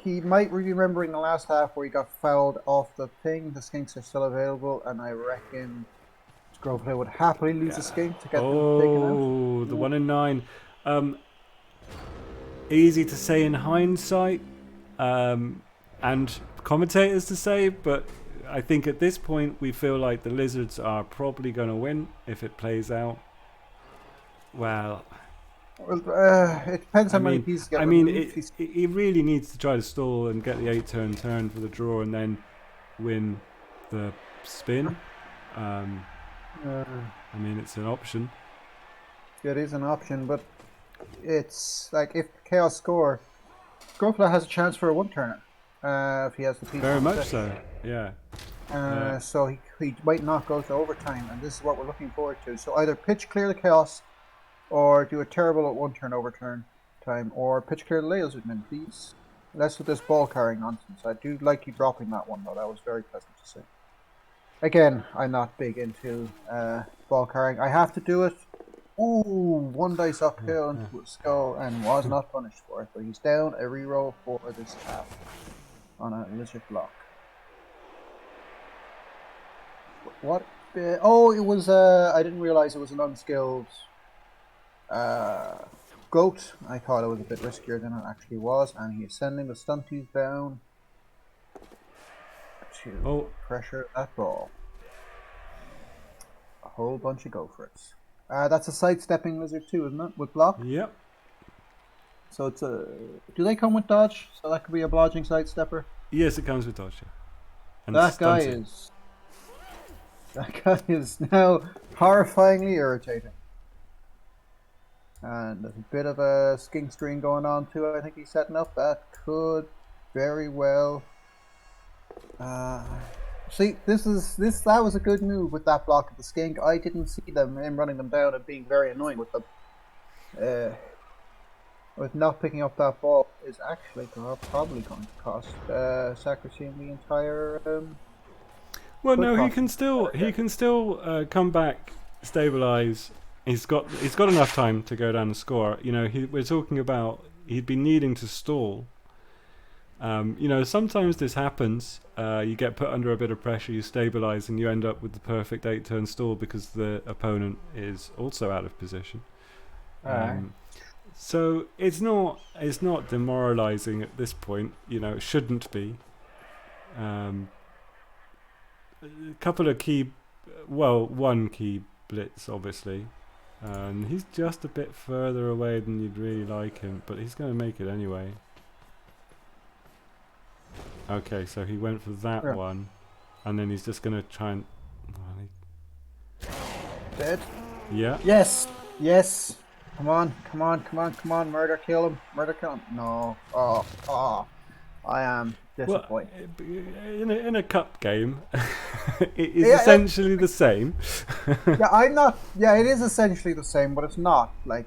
He might be remembering the last half where he got fouled off the thing. The skinks are still available, and I reckon Scroffula would happily lose a skink to get them taken out. Oh, the 1 in 9. Easy to say in hindsight, and commentators to say, but I think at this point we feel like the Lizards are probably going to win if it plays out. Well, it depends how many pieces get removed. He really needs to try to stall and get the 8-turn for the draw and then win the spin. It's an option. It is an option, but it's like if Chaos score, Scroffula has a chance for a 1-turner if he has the piece. Very much so, yeah. So he might not go to overtime, and this is what we're looking forward to. So either pitch clear the Chaos, or do a terrible at 1-turn overturn time, or pitch clear the Lizardmen, please. Less with this ball carrying nonsense. I do like you dropping that one though. That was very pleasant to see. Again, I'm not big into ball carrying. I have to do it. Ooh, 1 dice uphill into a skull and was not punished for it. But he's down a reroll for this half on a Lizard block. What? Oh, it was. I didn't realize it was an unskilled. Good goat. I thought it was a bit riskier than it actually was, and he's sending the stunties down to pressure that ball. A whole bunch of gophers. That's a sidestepping lizard too, isn't it? With block? Yep. So it's a... Do they come with dodge? So that could be a blodging sidestepper? Yes, it comes with dodge, yeah. And That guy is now horrifyingly irritating. And there's a bit of a skink stream going on too. I think he's setting up. That could very well... see, that was a good move with that block of the skink. I didn't see him running them down and being very annoying with them. With not picking up that ball is actually probably going to cost Sacristine the entire. Well, no, he can still come back, stabilize. He's got enough time to go down and score. You know, we're talking about he'd be needing to stall. You know, sometimes this happens. You get put under a bit of pressure, you stabilize, and you end up with the perfect 8-turn stall because the opponent is also out of position. So it's not demoralizing at this point. You know, it shouldn't be. A couple of one key blitz, obviously. And he's just a bit further away than you'd really like him, but he's going to make it anyway. Okay, so he went for that one, and then he's just going to try and... Dead? Yeah. Yes! Yes! Come on, murder kill him. No. I am disappointed. Well, in a cup game, it is essentially the same. It is essentially the same, but it's not. Like,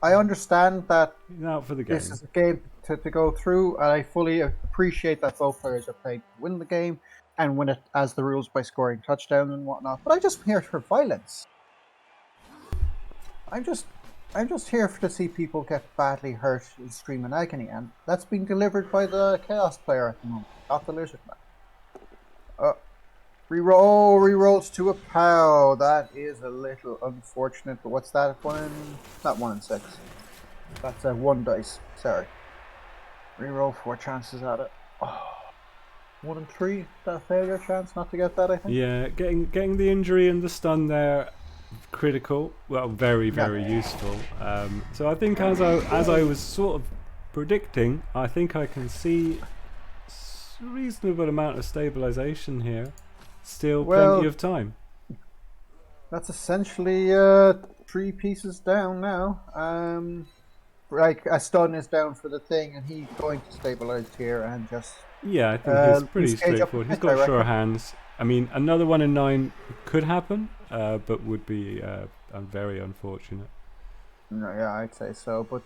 I understand that out for the game. This is a game to go through, and I fully appreciate that both players are playing to win the game and win it as the rules by scoring touchdowns and whatnot. But I'm just here for violence. I'm just here to see people get badly hurt in stream and agony, and that's being delivered by the Chaos player at the moment, not the Lizard man. Rerolls to a POW. That is a little unfortunate, but what's that? Not 1 in 6. That's a 1 dice. Sorry. Reroll 4 chances at it. 1 in 3. That failure chance not to get that, I think. Yeah, getting the injury and the stun there. Critical, well, very useful. So I think as I was sort of predicting, I think I can see a reasonable amount of stabilization here. Still plenty of time. That's essentially 3 pieces down now. Like a stun is down for the thing, and he's going to stabilize here and just. Yeah, I think he's pretty straightforward. He's got sure hands. I mean, another 1 in 9 could happen, but would be very unfortunate. No, yeah, I'd say so. But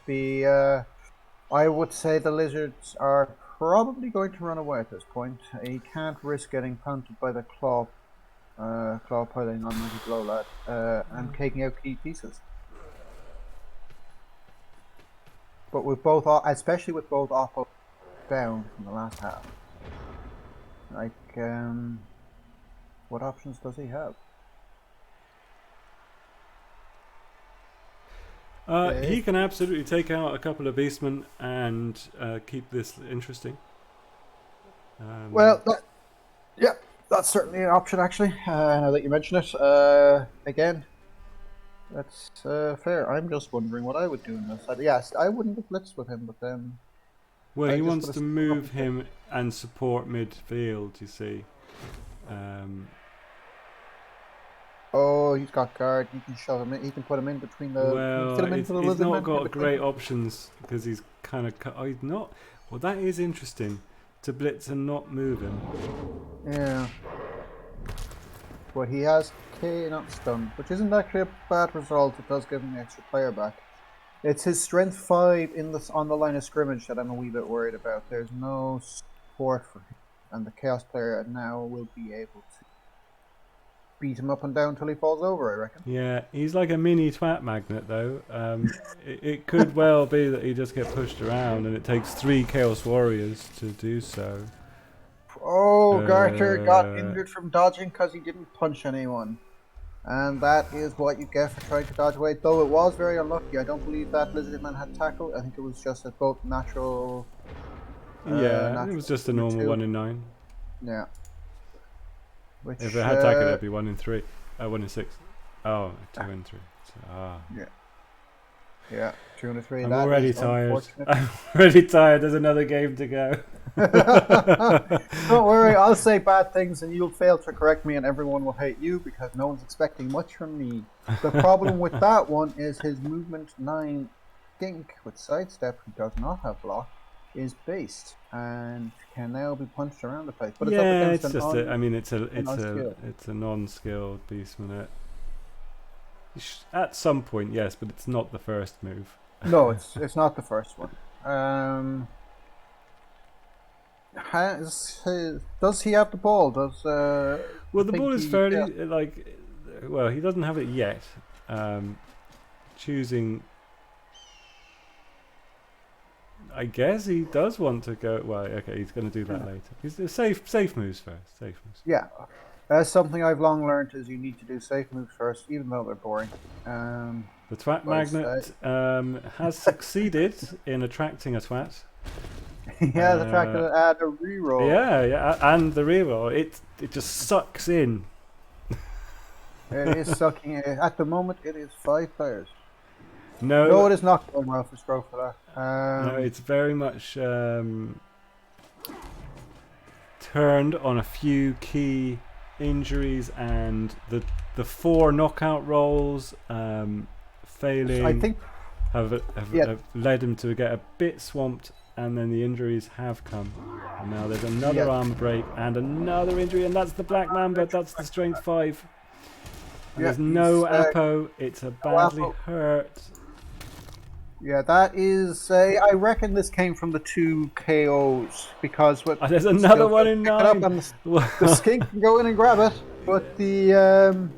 I would say the Lizards are probably going to run away at this point. He can't risk getting punted by the claw piling on Mighty Blow Lad and taking out key pieces. But with both, especially with both Oppo down from the last half, like, what options does he have? He can absolutely take out a couple of beastmen and keep this interesting. That's certainly an option, actually. Now that you mention it, again, that's fair. I'm just wondering what I would do in this. Yes, I wouldn't have blitzed with him, but then. Well, he wants to move him and support midfield. You see. Oh, he's got guard. He can shove him in. He can put him in between the. Well, he's not got great options because he's kind of. Oh, he's not. Well, that is interesting. To blitz and not move him. Yeah. But he has K not stunned, which isn't actually a bad result. It does give him the extra player back. It's his strength 5 on the line of scrimmage that I'm a wee bit worried about. There's no support for him, and the Chaos player now will be able to beat him up and down until he falls over, I reckon. Yeah, he's like a mini twat magnet, though. It could well be that he just gets pushed around, and it takes 3 Chaos Warriors to do so. Oh, Garter got injured from dodging because he didn't punch anyone. And that is what you get for trying to dodge away. Though it was very unlucky. I don't believe that Lizardman had tackle. I think it was just a both natural. Yeah, it was Natural just a 2 or normal 2. 1 in 9. Yeah. Which. If it had tackle, it'd be 1 in 3. 1 in 6. Oh, 2 in 3. So, Yeah. Yeah, 2 and 3. I'm That already is tired. I'm already tired. There's another game to go. Don't worry, I'll say bad things and you'll fail to correct me and everyone will hate you because no one's expecting much from me. The problem with that one is his movement 9 Gink with sidestep, who does not have block, is based and can now be punched around the place. But it's up Yeah, against it's just a, I mean, it's a non-skilled. non-skilled beastman. At some point, yes, but it's not the first move. No, it's not the first one. Does he have the ball? Does well, the ball is fairly like, well, he doesn't have it yet. Choosing, I guess he does want to go. Well, okay, he's going to do that later. He's safe moves first. Safe moves. Yeah, that's something I've long learned is you need to do safe moves first, even though they're boring. The Twat Magnet has succeeded in attracting a twat. Yeah, the fact that it had a reroll. Yeah, and the reroll. It just sucks in. It is sucking in. At the moment, it is 5 players. No, No, it is not going well for Scroffula. No, it's very much turned on a few key injuries and the 4 knockout rolls failing. I think have led him to get a bit swamped, and then the injuries have come. And now there's another arm break and another injury, and that's the Black Mamba. That's the strength 5. And there's no Apo. It's a badly hurt. Yeah, that is. I reckon this came from the 2 KOs because there's another one in 9. The skink can go in and grab it, but the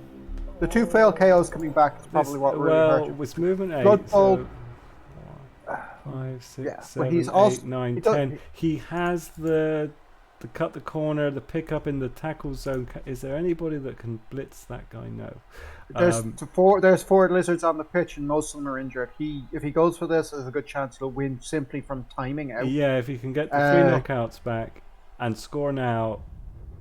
2 failed KOs coming back is probably what really hurt him. With movement 8, Bloodfold, so 5, 6, yeah, 7, he's 8, also, 9, 10. He has the cut the corner, the pick up in the tackle zone. Is there anybody that can blitz that guy? No. There's 4 lizards on the pitch and most of them are injured. If he goes for this, there's a good chance he'll win simply from timing out. Yeah, if he can get the 3 knockouts back and score now.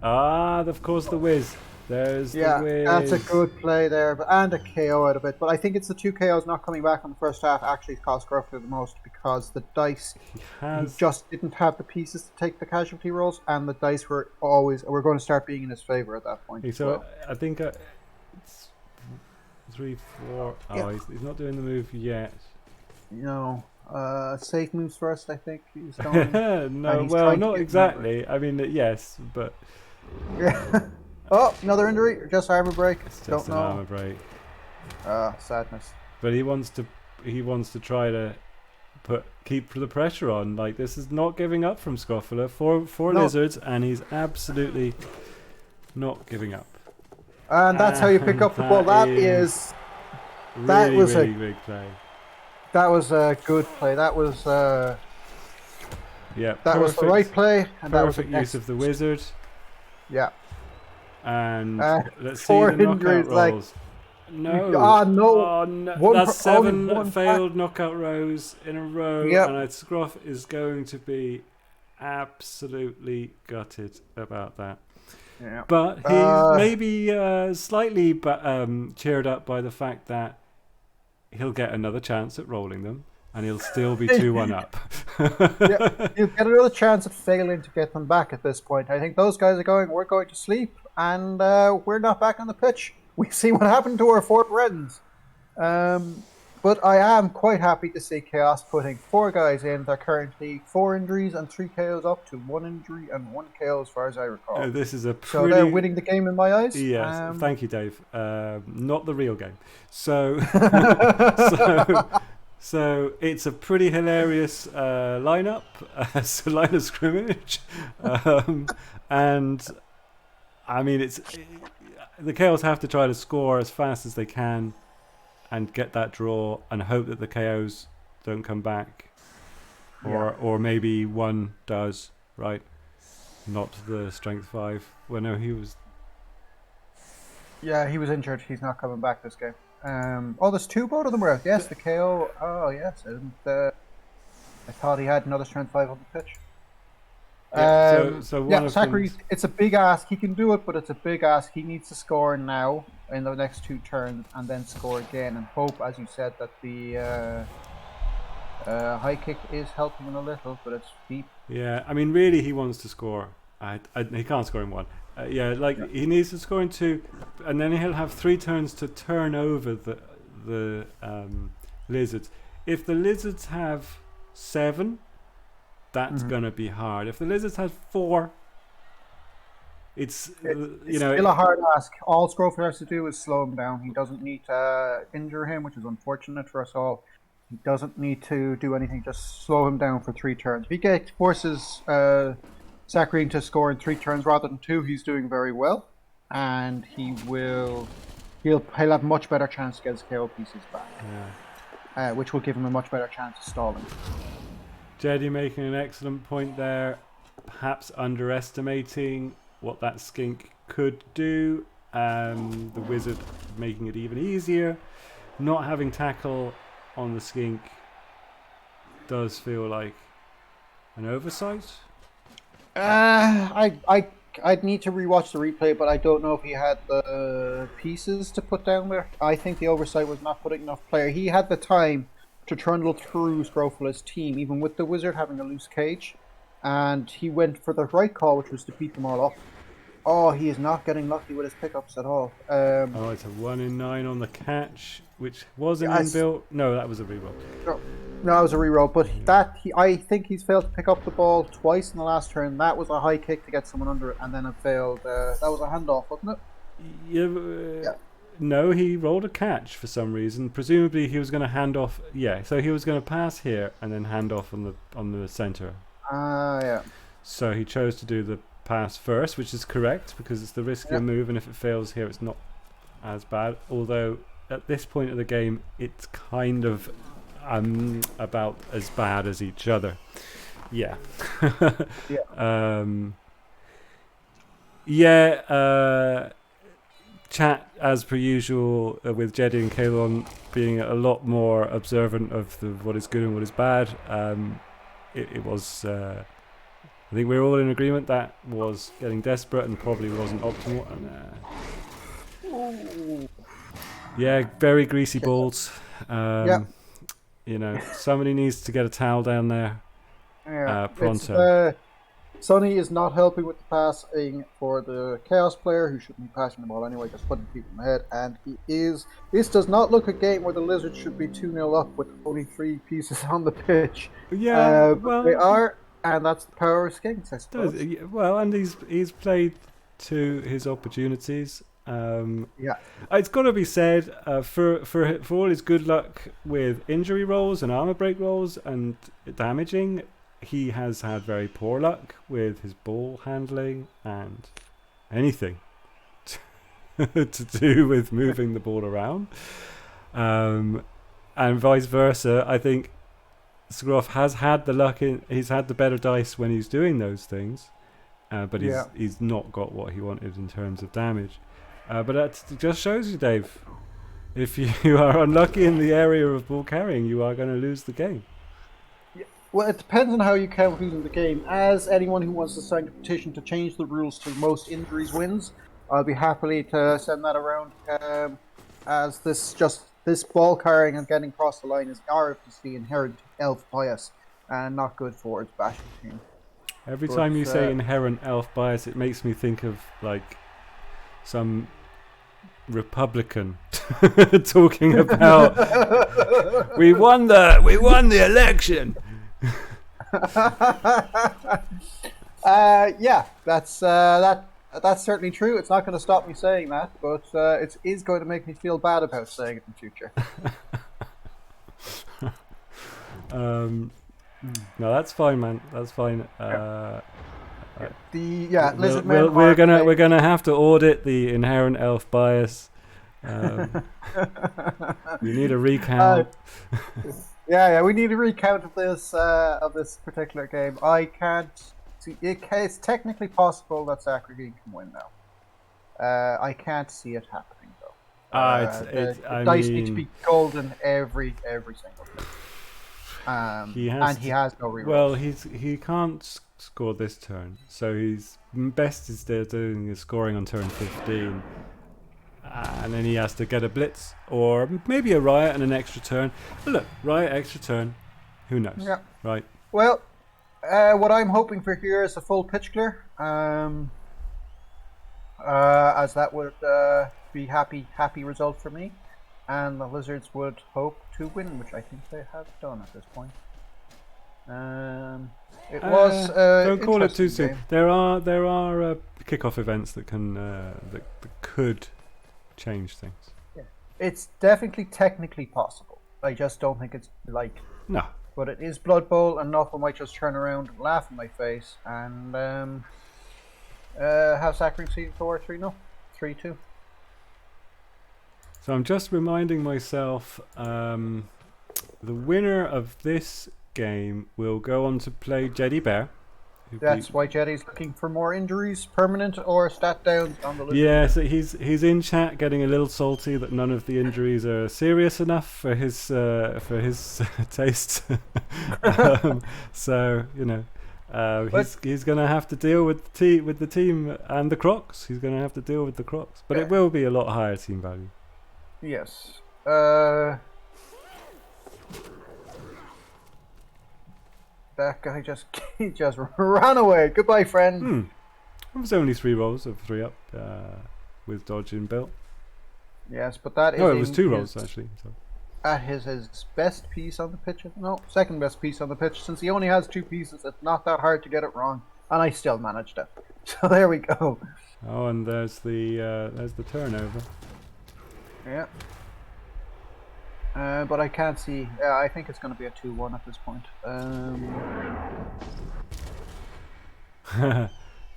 Of course the whiz. There's the whiz. That's a good play there, and a KO out of it. But I think it's the 2 KOs not coming back on the first half actually cost Scroffula the most because the dice he just didn't have the pieces to take the casualty rolls, and the dice were going to start being in his favor at that point. So I think it's 3, 4. Oh, he's not doing the move yet. No. Safe moves first, I think. He's going. No, well, not exactly. I mean, yes, but. Yeah. Oh, another injury, or just armor break? It's just an armor break. Sadness. But he wants to try to keep the pressure on. Like, this is not giving up from Scroffula. 4 lizards, and he's absolutely not giving up. And that's how you pick up the ball. That was really big play. That was a good play. That was that was the right play, and that was perfect use of the wizard. Yeah. And let's see 4 the injuries, knockout rolls. No. No. That's 7 failed knockout rows in a row, and Scroff is going to be absolutely gutted about that. Yeah. But he's maybe slightly cheered up by the fact that he'll get another chance at rolling them, and he'll still be 2-1 up. He'll get another chance at failing to get them back at this point. I think those guys are we're going to sleep, and we're not back on the pitch. We see what happened to our 4 friends. But I am quite happy to see Chaos putting 4 guys in. They're currently 4 injuries and 3 KOs up to 1 injury and 1 KO as far as I recall. This is so they're winning the game in my eyes. Yes, thank you, Dave. Not the real game. So, so it's a pretty hilarious lineup, so line of scrimmage, and I mean the Chaos have to try to score as fast as they can and get that draw and hope that the KOs don't come back, or maybe one does, right? Not the strength 5. Well, no, he was. Yeah, he was injured. He's not coming back this game. Oh, there's two. Both of them were out. Yes, the KO. Oh, yes. And I thought he had another strength 5 on the pitch. Yeah, so one Yeah, of Zachary. them. It's a big ask. He can do it, but it's a big ask. He needs to score now in the next 2 turns, and then score again, and hope, as you said, that the high kick is helping him a little, but it's deep. Yeah, I mean, really, he wants to score. He can't score in 1. Yeah, like he needs to score in 2, and then he'll have 3 turns to turn over the lizards. If the lizards have 7, that's gonna be hard. If the lizards have 4, it's still a hard ask. All Scroffula has to do is slow him down. He doesn't need to injure him, which is unfortunate for us all. He doesn't need to do anything. Just slow him down for 3 turns. If he forces Zachary to score in 3 turns rather than 2, he's doing very well, and he'll have much better chance to get his KO pieces back, which will give him a much better chance of stalling. Jedi making an excellent point there, perhaps underestimating what that skink could do. The wizard making it even easier. Not having tackle on the skink does feel like an oversight. I'd need to rewatch the replay, but I don't know if he had the pieces to put down there. I think the oversight was not putting enough player. He had the time to trundle through Scroffula's team, even with the wizard having a loose cage, and he went for the right call, which was to beat them all up. Oh, he is not getting lucky with his pickups at all. It's a 1 in 9 on the catch, which was an inbuilt. No, that was a reroll. No, it was a reroll, but I think he's failed to pick up the ball twice in the last turn. That was a high kick to get someone under it, and then it failed. That was a handoff, wasn't it? Yeah. No, he rolled a catch for some reason. Presumably, he was going to hand off. Yeah, so he was going to pass here and then hand off on the center. Yeah. So he chose to do the pass first, which is correct because it's the riskier move, and if it fails here, it's not as bad. Although at this point of the game, it's kind of about as bad as each other. Yeah. Chat as per usual with Jedi and Kalon being a lot more observant of what is good and what is bad. It was. I think we're all in agreement that was getting desperate and probably wasn't optimal. And, very greasy balls. Somebody needs to get a towel down there. Pronto. Sonny is not helping with the passing for the Chaos player, who shouldn't be passing the ball anyway, just putting people in the head. And he is. This does not look a game where the Lizards should be 2-0 up with only 3 pieces on the pitch. Yeah, they are, and that's the power of Skinks, I suppose. And he's played to his opportunities. It's got to be said, for all his good luck with injury rolls and armor break rolls and damaging, he has had very poor luck with his ball handling and anything to do with moving the ball around, and vice versa. I think Scroff has had the luck he's had the better dice when he's doing those things, but he's not got what he wanted in terms of damage. But that just shows you, Dave, if you are unlucky in the area of ball carrying, you are going to lose the game. Well, it depends on how you count losing the game. As anyone who wants to sign a petition to change the rules to most injuries wins, I'll be happy to send that around. As this ball carrying and getting across the line is obviously inherent elf bias and not good for its bashing team. Every time you say inherent elf bias, it makes me think of like some Republican talking about we won the election. That's certainly true. It's not going to stop me saying that, but it is going to make me feel bad about saying it in future. No, that's fine, man. That's fine. We're gonna have to audit the inherent elf bias. We need a recount. We need a recount of this particular game. I can't see. It's technically possible that Zachary can win I can't see it happening though. I The dice need to mean, be golden every single time. And he has no rerolls. well, he can't score this turn, so his best is they're doing is scoring on turn 15, and then he has to get a blitz or maybe a riot and an extra turn. But look, riot extra turn, who knows? Yeah. Right. Well, what I'm hoping for here is a full pitch clear, as that would be happy result for me, and the Lizards would hope to win, which I think they have done at this point. It was don't call it too interesting soon. game. There are kickoff events that can that could change things. Yeah. It's definitely technically possible. I just don't think it's likely. No. But it is Blood Bowl, and Nuffle might just turn around, laugh in my face, and have Saccharine Seed for 3-0, 3-2. So I'm just reminding myself, the winner of this game will go on to play Jedi Bear. That's why Jetty's looking for more injuries, permanent or stat downs on the list. Yeah, so he's in chat getting a little salty that none of the injuries are serious enough for his taste. So you know, he's going to have to deal with the team and the Crocs. He's going to have to deal with the Crocs, but it will be a lot higher team value. Yes. That guy just ran away. Goodbye, friend. It was only 3 rolls of 3 up with dodge inbuilt. Yes, but that is. No, it was 2 rolls actually. So. At his best piece on the pitch. No, second best piece on the pitch. Since he only has 2 pieces, it's not that hard to get it wrong, and I still managed it. So there we go. Oh, and there's the turnover. Yeah. But I can't see. Yeah, I think it's going to be a 2-1 at this point.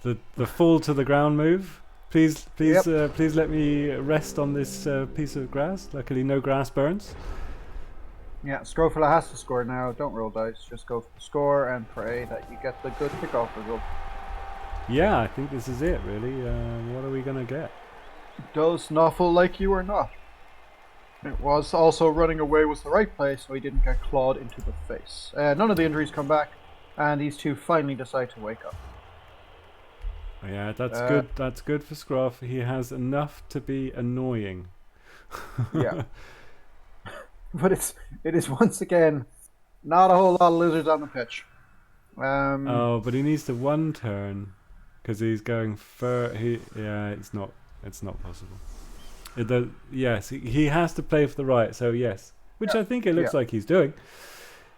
The fall to the ground move. Please let me rest on this piece of grass. Luckily, no grass burns. Yeah, Scroffula has to score now. Don't roll dice. Just go for the score and pray that you get the good kickoff result. Yeah, I think this is it. Really. What are we gonna get? Does Nuffle like you or not? It was also running away was the right play, so he didn't get clawed into the face. None of the injuries come back, and these two finally decide to wake up. Yeah, that's good. That's good for Scruff. He has enough to be annoying. Yeah, but it is once again not a whole lot of lizards on the pitch. Oh, but he needs to 1 turn because he's going it's not possible. Yes, he has to play for the riot, so yes. Which I think it looks like he's doing.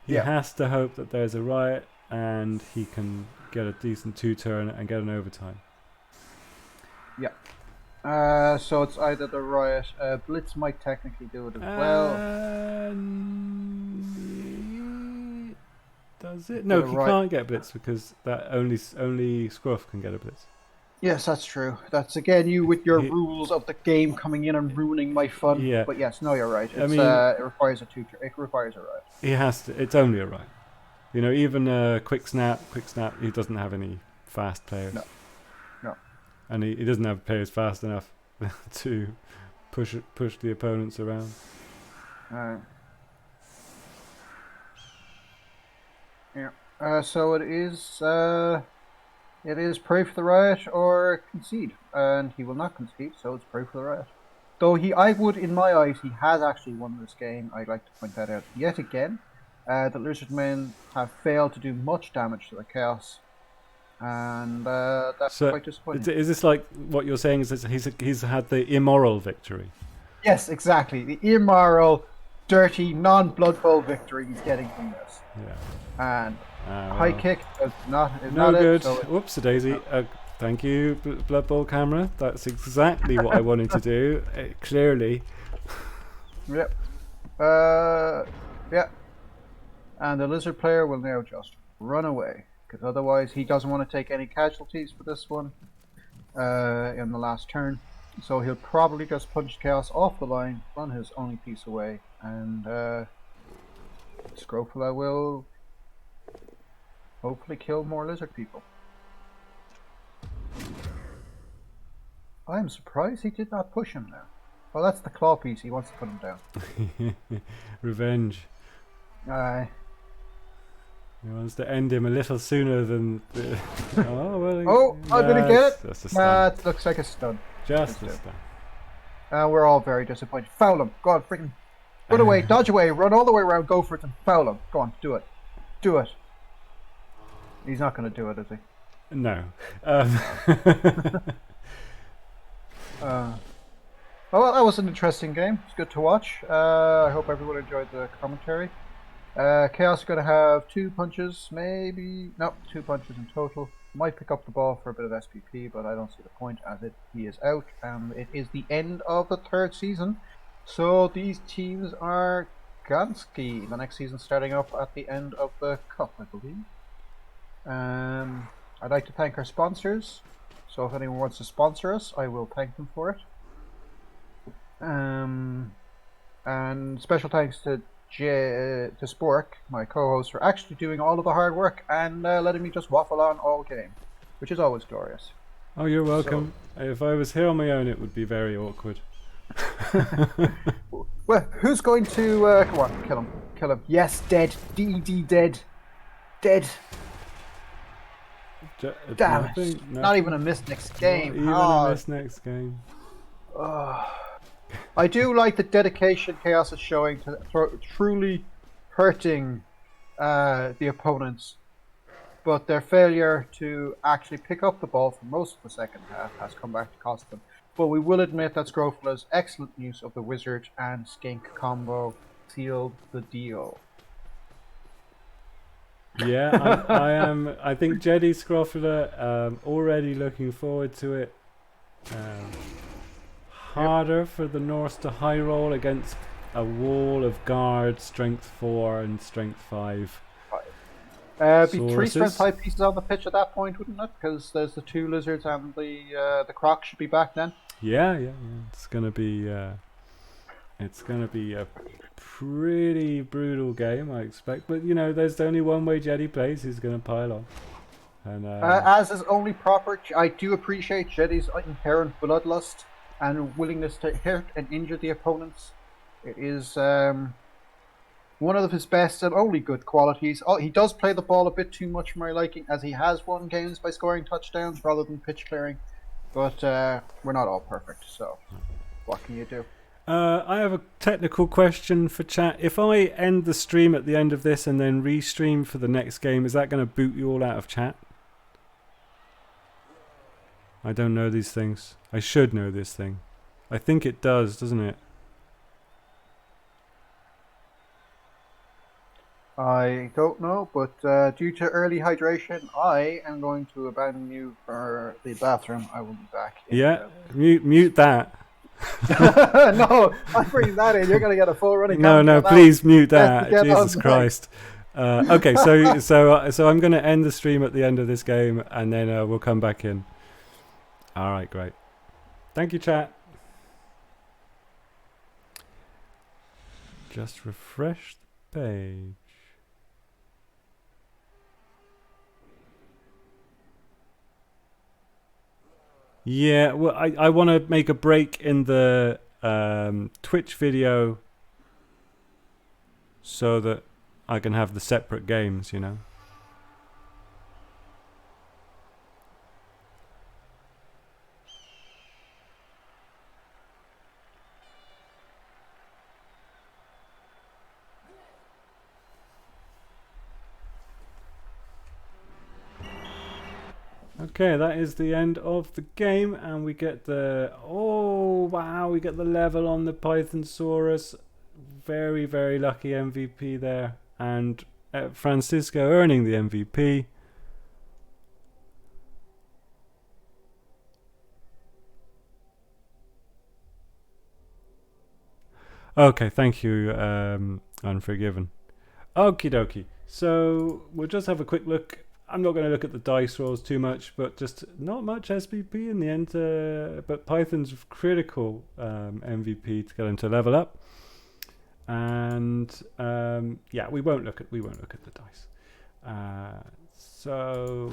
He has to hope that there's a riot and he can get a decent 2-turn and get an overtime. Yeah. So it's either the riot. Blitz might technically do it as well. Does it? No, he can't get blitz because that only Scruff can get a blitz. Yes, that's true. That's again you with your rules of the game coming in and ruining my fun. Yeah. But yes, no, you're right. It's, it requires a 2-turn. It requires a riot. He has to. It's only a riot. You know, even quick snap. He doesn't have any fast players. No. And he doesn't have players fast enough to push the opponents around. Yeah. So it is. It is pray for the riot or concede, and he will not concede, so it's pray for the riot. Though I would, in my eyes, he has actually won this game. I'd like to point that out yet again. The Lizard Men have failed to do much damage to the Chaos, and that's quite disappointing. Is this like what you're saying? Is that he's had the immoral victory? Yes, exactly. The immoral, dirty, non-Blood Bowl victory he's getting from this. Yeah. And high kick is not good. So Whoops, a daisy. Thank you, Blood Bowl camera. That's exactly what I wanted to do. Clearly. Yep. Yeah. And the lizard player will now just run away, because otherwise he doesn't want to take any casualties for this one in the last turn. So he'll probably just punch Chaos off the line, run his only piece away, and Scroffula will hopefully kill more lizard people. I'm surprised he did not push him now. Well, that's the claw piece. He wants to put him down. Revenge. Aye. He wants to end him a little sooner than the... Oh, well... Oh, I'm going to get it. That's a stun. That looks like a stun. Just a stun. We're all very disappointed. Foul him. Go on, freaking... Run away, dodge away, run all the way around, go for it and foul him. Go on, do it. Do it. He's not going to do it, is he? No. Well, that was an interesting game. It's good to watch. I hope everyone enjoyed the commentary. Chaos is going to have 2 punches, maybe... No, 2 punches in total. Might pick up the ball for a bit of SPP, but I don't see the point as he is out. And it is the end of the 3rd season. So these teams are Gansky. The next season starting up at the end of the cup, I believe. I'd like to thank our sponsors. So if anyone wants to sponsor us, I will thank them for it. And special thanks to Spork, my co-host, for actually doing all of the hard work and letting me just waffle on all game, which is always glorious. Oh, you're welcome. So, if I was here on my own, it would be very awkward. Well, who's going to... come on, kill him. Kill him. Yes, dead. DD dead. Dead. Damn it. Not even a miss next game. Not even a miss next game. I do like the dedication Chaos is showing to truly hurting the opponents, but their failure to actually pick up the ball for most of the second half has come back to cost them. But we will admit that Scroffula's excellent use of the Wizard and Skink combo sealed the deal. Yeah, I am. I think Jedi Scroffula, already looking forward to it. Harder for the Norse to high roll against a wall of guard, strength 4 and strength 5. Be 3 strength 5 pieces on the pitch at that point, wouldn't it? Because there's the 2 lizards and the croc should be back then. Yeah. It's gonna be a pretty brutal game, I expect. But you know, there's only one way Jedi plays. He's gonna pile on. And as is only proper, I do appreciate Jedi's inherent bloodlust and willingness to hurt and injure the opponents. It is one of his best and only good qualities. He does play the ball a bit too much for my liking, as he has won games by scoring touchdowns rather than pitch clearing. But we're not all perfect, so what can you do? I have a technical question for chat. If I end the stream at the end of this and then restream for the next game, is that going to boot you all out of chat? I don't know these things. I should know this thing. I think it does, doesn't it? I don't know, but due to early hydration, I am going to abandon you for the bathroom. I will be back. Yeah, mute that. No, I'm bringing that in. You're going to get a full running. No, please mute that. Jesus Christ. Okay, so I'm going to end the stream at the end of this game, and then we'll come back in. All right, great. Thank you, chat. Just refresh the page. Yeah, well, I want to make a break in the Twitch video so that I can have the separate games, you know. Okay, that is the end of the game, and we get the... Oh, wow, we get the level on the Pythonsaurus. Very, very lucky MVP there. And Francisco earning the MVP. Okay, thank you, Unforgiven. Okie dokie. So, we'll just have a quick look. I'm not going to look at the dice rolls too much, but just not much SPP in the end. But Python's critical MVP to get him to level up. And yeah, we won't look at the dice. So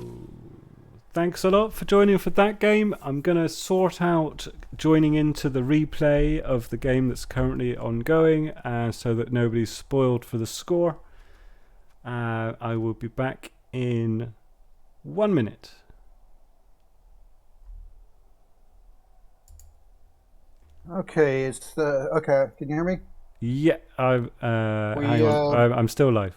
thanks a lot for joining for that game. I'm going to sort out joining into the replay of the game that's currently ongoing so that nobody's spoiled for the score. I will be back in 1 minute. Okay, okay. Can you hear me? Yeah, hang on. I'm still live.